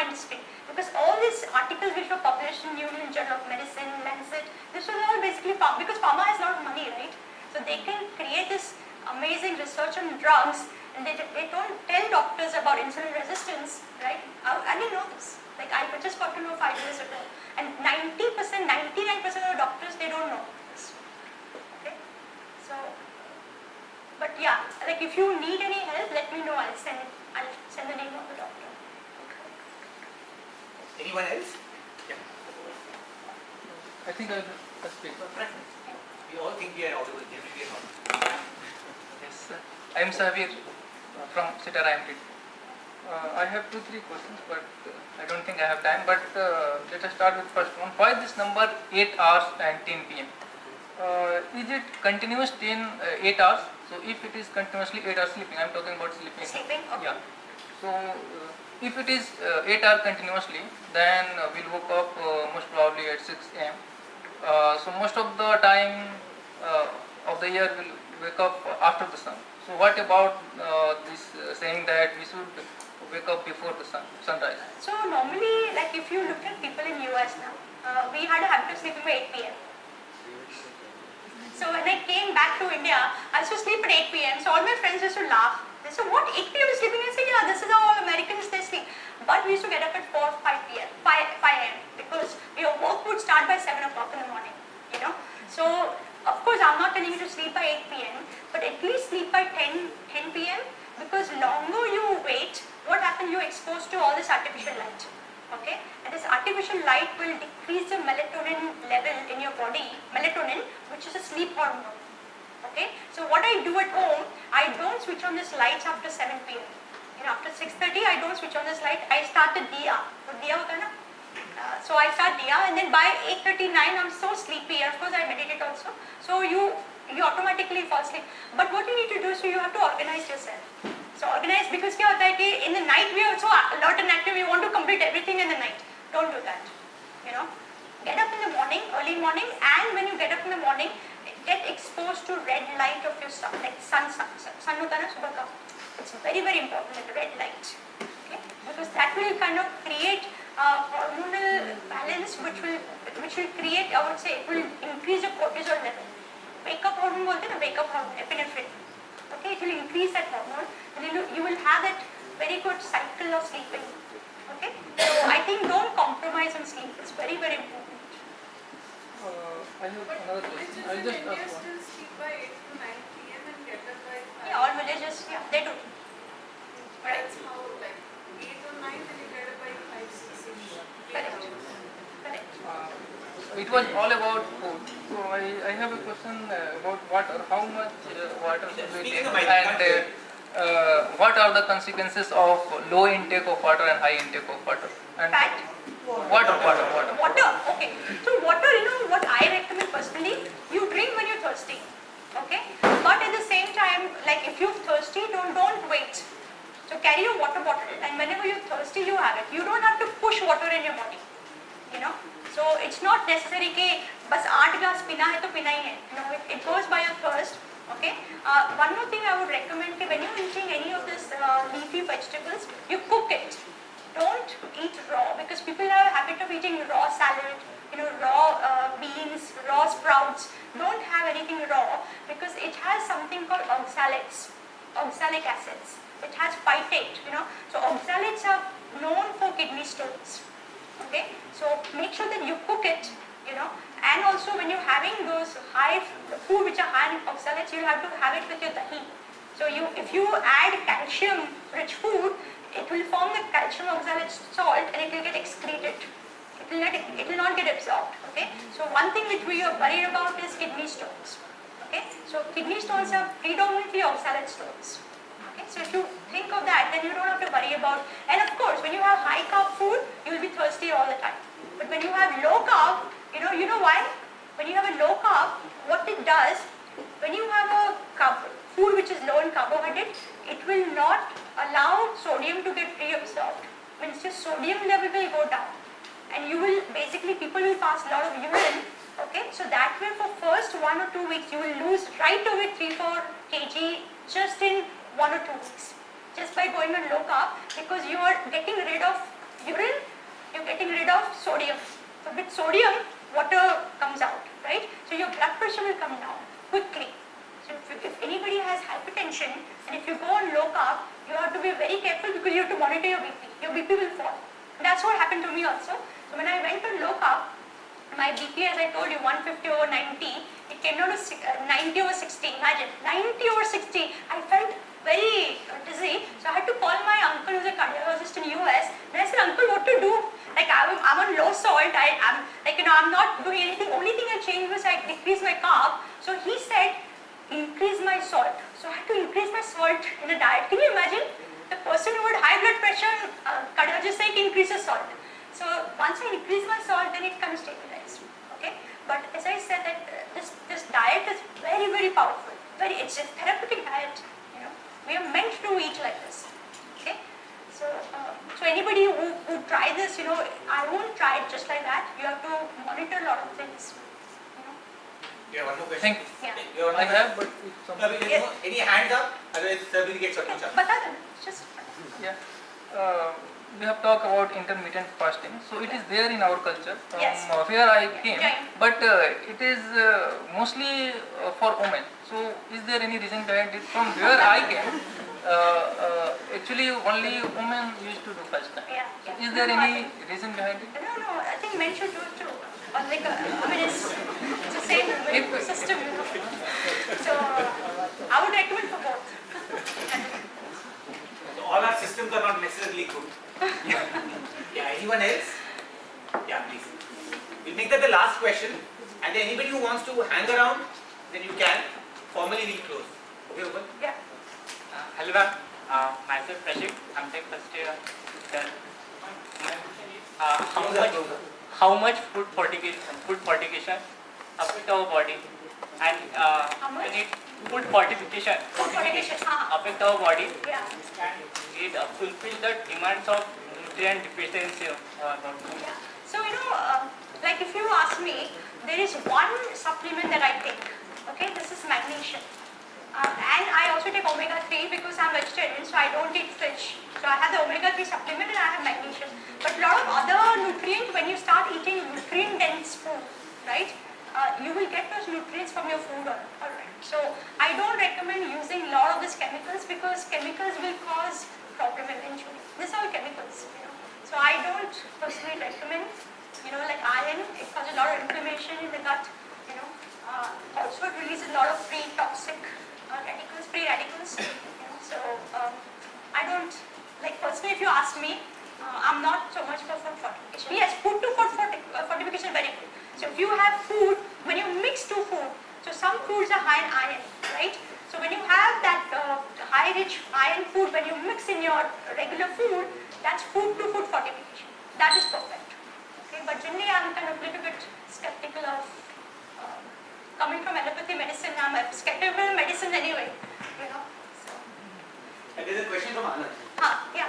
industry, because all these articles which were published in New England Journal of Medicine, Lancet, this was all basically pharma, because pharma has a lot of money, right? So they can create this amazing research on drugs, and they don't tell doctors about insulin resistance, right? I didn't know this. Like I just got to know 5 years ago, and 99% of the doctors, they don't know this. Okay, so. But yeah, like if you need any help, let me know. I'll send the name of the doctor. Anyone else? Yeah. I think I'll speak. We all think we are audible. Generally, we are not. Yes, sir. I am Savir from Dietary. I have 2-3 questions, but I don't think I have time. But let us start with first one. Why this number 8 hours and 10 p.m.? Is it continuous 8 hours? So if it is continuously 8 hours sleeping, I am talking about sleeping. Sleeping? Okay. Yeah. So if it is 8 hours continuously, then we'll wake up most probably at 6 a.m. So most of the time of the year we'll wake up after the sun. So what about this saying that we should wake up before the sunrise? So normally, like if you look at people in US now, we had a habit of sleeping by 8 p.m. So when I came back to India, I used to sleep at 8 p.m. So all my friends used to laugh. They said, what, 8 p.m. is sleeping? I said, yeah, this is how all Americans, they sleep. But we used to get up at 4 or 5 p.m., 5 a.m. because your work would start by 7 o'clock in the morning, So, of course, I'm not telling you to sleep by 8 p.m., but at least sleep by 10 p.m. because longer you wait, what happens, you're exposed to all this artificial light. Okay, and this artificial light will decrease the melatonin level in your body, melatonin, which is a sleep hormone. Okay, so what I do at home, I don't switch on this lights after 7 p.m. After 6:30, I don't switch on this light. I start the diya. So diya hota na? So I start diya, and then by 8:39, I'm so sleepy. Of course, I meditate also. So you automatically fall asleep. But what you need to do is, so you have to organize yourself. So organize, because kya hota hai ki in the night we are so alert and active, we want to complete everything in the night. Don't do that. Get up in the morning, early morning, and when you get up in the morning, get exposed to red light of your sun, like sun hota na subah ka. It's very, very important, like red light. Okay? Because that will kind of create a hormonal balance which will create, I would say, it will increase your cortisol level. Wake up hormone bolte na, wake up hormone, epinephrine. Okay, it will increase that hormone, and you will have that very good cycle of sleeping. Okay, so I think don't compromise on sleep. It's very, very important. I have another question. I just India still sleep by 8 to 9 p.m. and get up by 5. Yeah, all villages, yeah, they do. Right. That's how, like 8 or 9, then you get up by 5, 6 ish. Correct. Correct. It was all about food. So I have a question about water. How much water should we take, and what are the consequences of low intake of water and high intake of water? And Fat. Water. Water, okay. So water, what I recommend personally, you drink when you're thirsty, okay? But at the same time, like if you're thirsty, don't wait. So carry your water bottle, and whenever you're thirsty, you have it. You don't have to push water in your body, So it's not necessary that बस 8 glass पीना है तो पीना ही है. It goes by your thirst. Okay. One more thing I would recommend, when you're eating any of this leafy vegetables, you cook it. Don't eat raw, because people have a habit of eating raw salad, raw beans, raw sprouts. Don't have anything raw, because it has something called oxalates, oxalic acids. It has phytate, So oxalates are known for kidney stones. Okay, so make sure that you cook it, and also when you're having those high food which are high in oxalates, you have to have it with your dahi. So if you add calcium-rich food, it will form the calcium oxalate salt and it will get excreted. It will not get absorbed. Okay. So one thing which we are worried about is kidney stones. Okay. So kidney stones are predominantly oxalate stones. Okay. So if you think of that, then you don't have to worry about. And of course, when you have high carb food, you will be thirsty all the time. But when you have low carb, you know why? When you have a low carb, what it does, when you have a food which is low in carbohydrate, it will not allow sodium to get reabsorbed. Means your sodium level will go down, and people will pass a lot of urine. Okay, so that way for first 1 or 2 weeks you will lose right away 3-4 kg just in 1 or 2 weeks, just by going on low carb, because you are getting rid of urine, you're getting rid of sodium. So with sodium, water comes out, right? So your blood pressure will come down quickly. So if anybody has hypertension and if you go on low carb, you have to be very careful, because you have to monitor your BP. Your BP will fall. And that's what happened to me also. So when I went on low carb, my BP, as I told you, 150 over 90, it came down to 90 over 60. Imagine, 90 over 60. I felt very dizzy. So I had to call my uncle, who's a cardiologist in US. And I said, Uncle, what to do? Like I'm on low salt. I'm not doing anything. Only thing I changed was I decreased my carb. So he said, increase my salt. So I had to increase my salt in a diet. Can you imagine? The person who had high blood pressure, cardiologist said increase your salt. So once I increase my salt, then it kind of stabilized. Okay. But as I said, that this diet is very, very powerful. It's a therapeutic diet. We are meant to eat like this. Okay. So anybody who try this, I won't try it just like that. You have to monitor a lot of things. You have one more question? Thank you. Yeah. You have one I more have, question? but if somebody... Yes. Any hands up? Otherwise, sir will get Okay. second chance. Bata dena. Just. Yeah. We have talked about intermittent fasting. So it is there in our culture from Yes. where I came, Right. but it is mostly for women. So is there any reason behind it? From where I came, actually only women used to do fasting. Yeah. So is there any reason behind it? No, I think men should do it too. Or it's the same system, So I would recommend for both. So all our systems are not necessarily good. Yeah, anyone else? Yeah, please. We'll make that the last question, and then anybody who wants to hang around, then you can. Formally we'll close. Okay, Upal? Yeah. Hello ma'am, myself Prashik, I'm taking first year. How much food fortification affect our body, and when it food fortification affect our body, Yeah. it fulfill the demands of nutrient deficiency of our body. Yeah. So like if you ask me, there is one supplement that I take. Okay, this is magnesium. And I also take omega-3 because I'm vegetarian, so I don't eat fish. So I have the omega-3 supplement and I have magnesium. But a lot of other nutrients, when you start eating nutrient-dense food, right, you will get those nutrients from your food already. So I don't recommend using a lot of these chemicals, because chemicals will cause problem eventually. These are all chemicals, So I don't personally recommend, like iron, it causes a lot of inflammation in the gut, also it releases a lot of free toxic free radicals. So I don't, like personally, if you ask me, I'm not so much for food fortification. Yes, food to food fortification is very good. So if you have food, when you mix two food, so some foods are high in iron, right? So when you have that high rich iron food, when you mix in your regular food, that's food to food fortification. That is perfect. Okay, but generally I'm kind of a little bit skeptical of coming from allopathy medicine. I'm skeptical of medicine anyway, So. And there's a question from Anand. Yeah.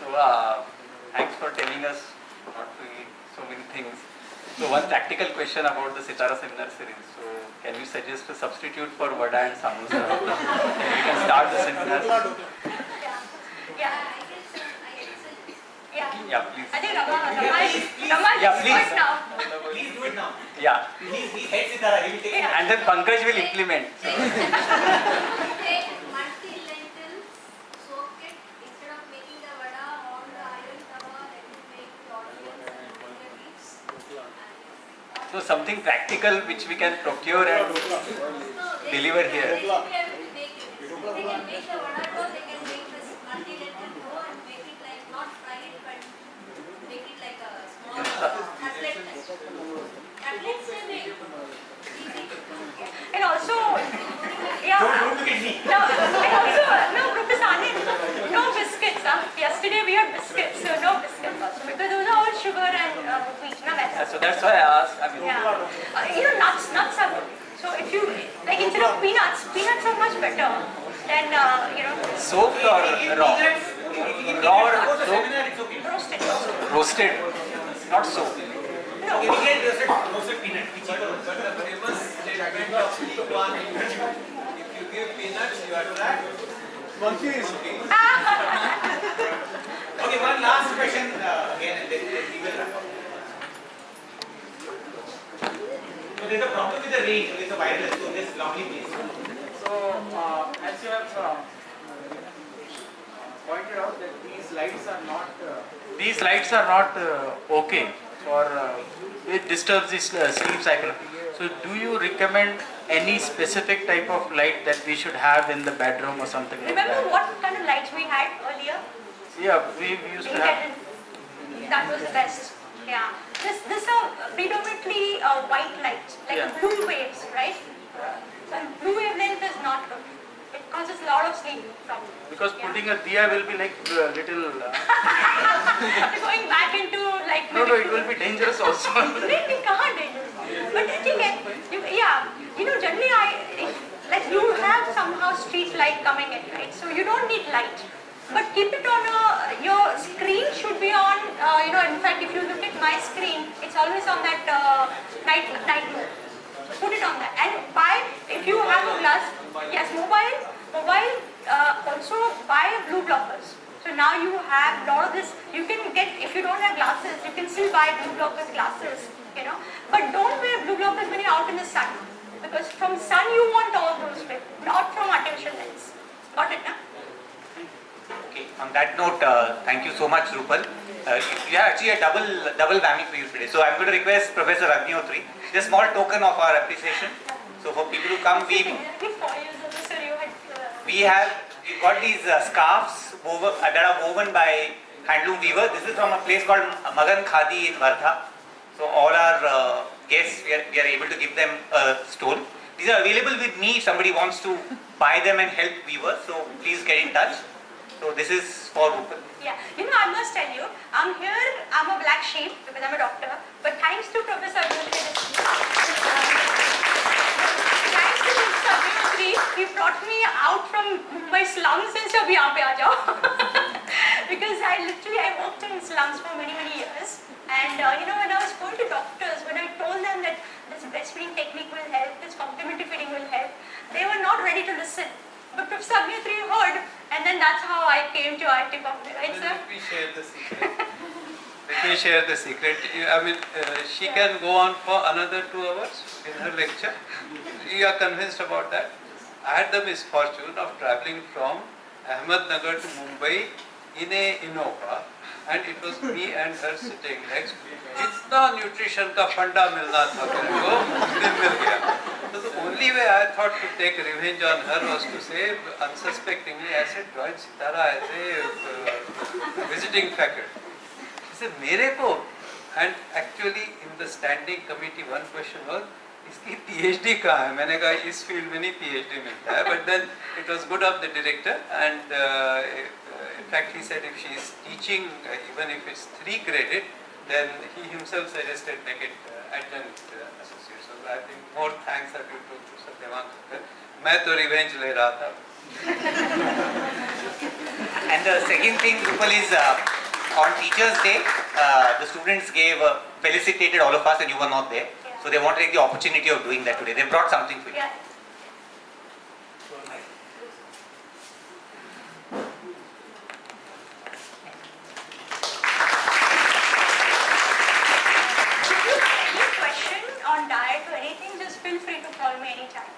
So, thanks for telling us not to eat so many things. So one practical question about the Sitara seminar series. So can you suggest a substitute for vada and samosa? We can start the seminar. Yeah. Yeah, please. I think Rama Yeah, is please. first now. Please do it now. Yeah. He's head Sitara, he will take it. And then Pankaj will implement. Take multi-lentils, soak it, instead of making the vada on the iron tawa, let it make the onions and the leaves. So something practical which we can procure and deliver here. They can make the vada dough, they can make this multi-lentil dough and make it like, not fry it, but make it like a small cutlet. Cutlets they make. Easy. And also, yeah. Don't look at me. No, and also, no, Professor Anil, no biscuits. Yesterday we had biscuits, so no biscuits also, because those are all sugar and wheat. No, that's So that's why I asked. I mean, yeah. Nuts are good. So if you, like instead of peanuts are much better than, soaked or raw? Raw or soaked? roasted. Roasted, not soaked. No. We get roasted peanut. But the famous statement of Lee Kuan Yew, if you give peanuts, you attract monkeys. Okay, one last question again and then we will wrap up. So there's a problem with the range, it's a wireless, so this lovely place. So, as you have pointed out that these lights are not Okay for it disturbs the sleep cycle. So do you recommend any specific type of light that we should have in the bedroom or something like Remember that? what kind of lights we had earlier? Yeah, we used to have. That was the best. Yeah. This are predominantly white lights, like Yeah. blue waves, right? So blue wavelength is not good. It causes a lot of sleep problems. Because putting a diya will be like little. Going back into like. No, it will be dangerous also. We can't. But I think, generally you have somehow street light coming in, right? So you don't need light. But keep it on your screen should be on, in fact if you look at my screen, it's always on that night mode. Put it on that. And if you have a glass, yes, mobile, also buy blue blockers. So now you have a lot of this, you can get, if you don't have glasses, you can still buy blue blockers glasses, But don't wear blue blockers when you're out in the sun. Because from sun you want all those bits, not from artificial lens. Got it, huh? Okay, on that note, thank you so much, Rupal. You have actually a double whammy for you today. So I'm going to request Professor Agnihotri, just a small token of our appreciation. So for people who come, we got these scarves that are woven by handloom weaver. This is from a place called Magan Khadi in Wardha. So all our guests, we are able to give them a stole. These are available with me if somebody wants to buy them and help weavers. So please get in touch. So this is for Rupal. Yeah, I must tell you, I'm a black sheep because I'm a doctor, but thanks to Professor Agnihotri, he brought me out from my slums and said, "Abhi yahan pe aa jao." Because I worked in slums for many years, and when I was going to doctors, when I told them that this breastfeeding technique will help, this complementary feeding will help, they were not ready to listen. But Professor Agnihotri heard, and then that's how I came to IIT Bombay, right, sir? Let me share the secret. Let me share the secret. I mean, she can go on for another 2 hours in her lecture. You are convinced about that? I had the misfortune of traveling from Ahmednagar to Mumbai in a Innova, and it was me and her sitting next to me. Itna nutrition ka funda milna tha mere ko, mil gaya. So the only way I thought to take revenge on her was to say, unsuspectingly, I said, join Sitara as a visiting faculty. She said, mere ko? And actually, in the standing committee, one question was, इसकी PhD कहाँ है? मैंने कहा इस field में नहीं PhD मिलता है. But then it was good of the director, and in fact he said if she is teaching, even if it's 3 graded, then he himself suggested make it adjunct associate. So I think more thanks are due to Satyavant. मैं तो revenge ले रहा था. And the second thing, Rupal, is on Teachers' Day, the students gave felicitated all of us and you were not there. Yeah. So they want to take the opportunity of doing that today. They brought something for you. Yeah. If you have any question on diet or anything, just feel free to call me anytime.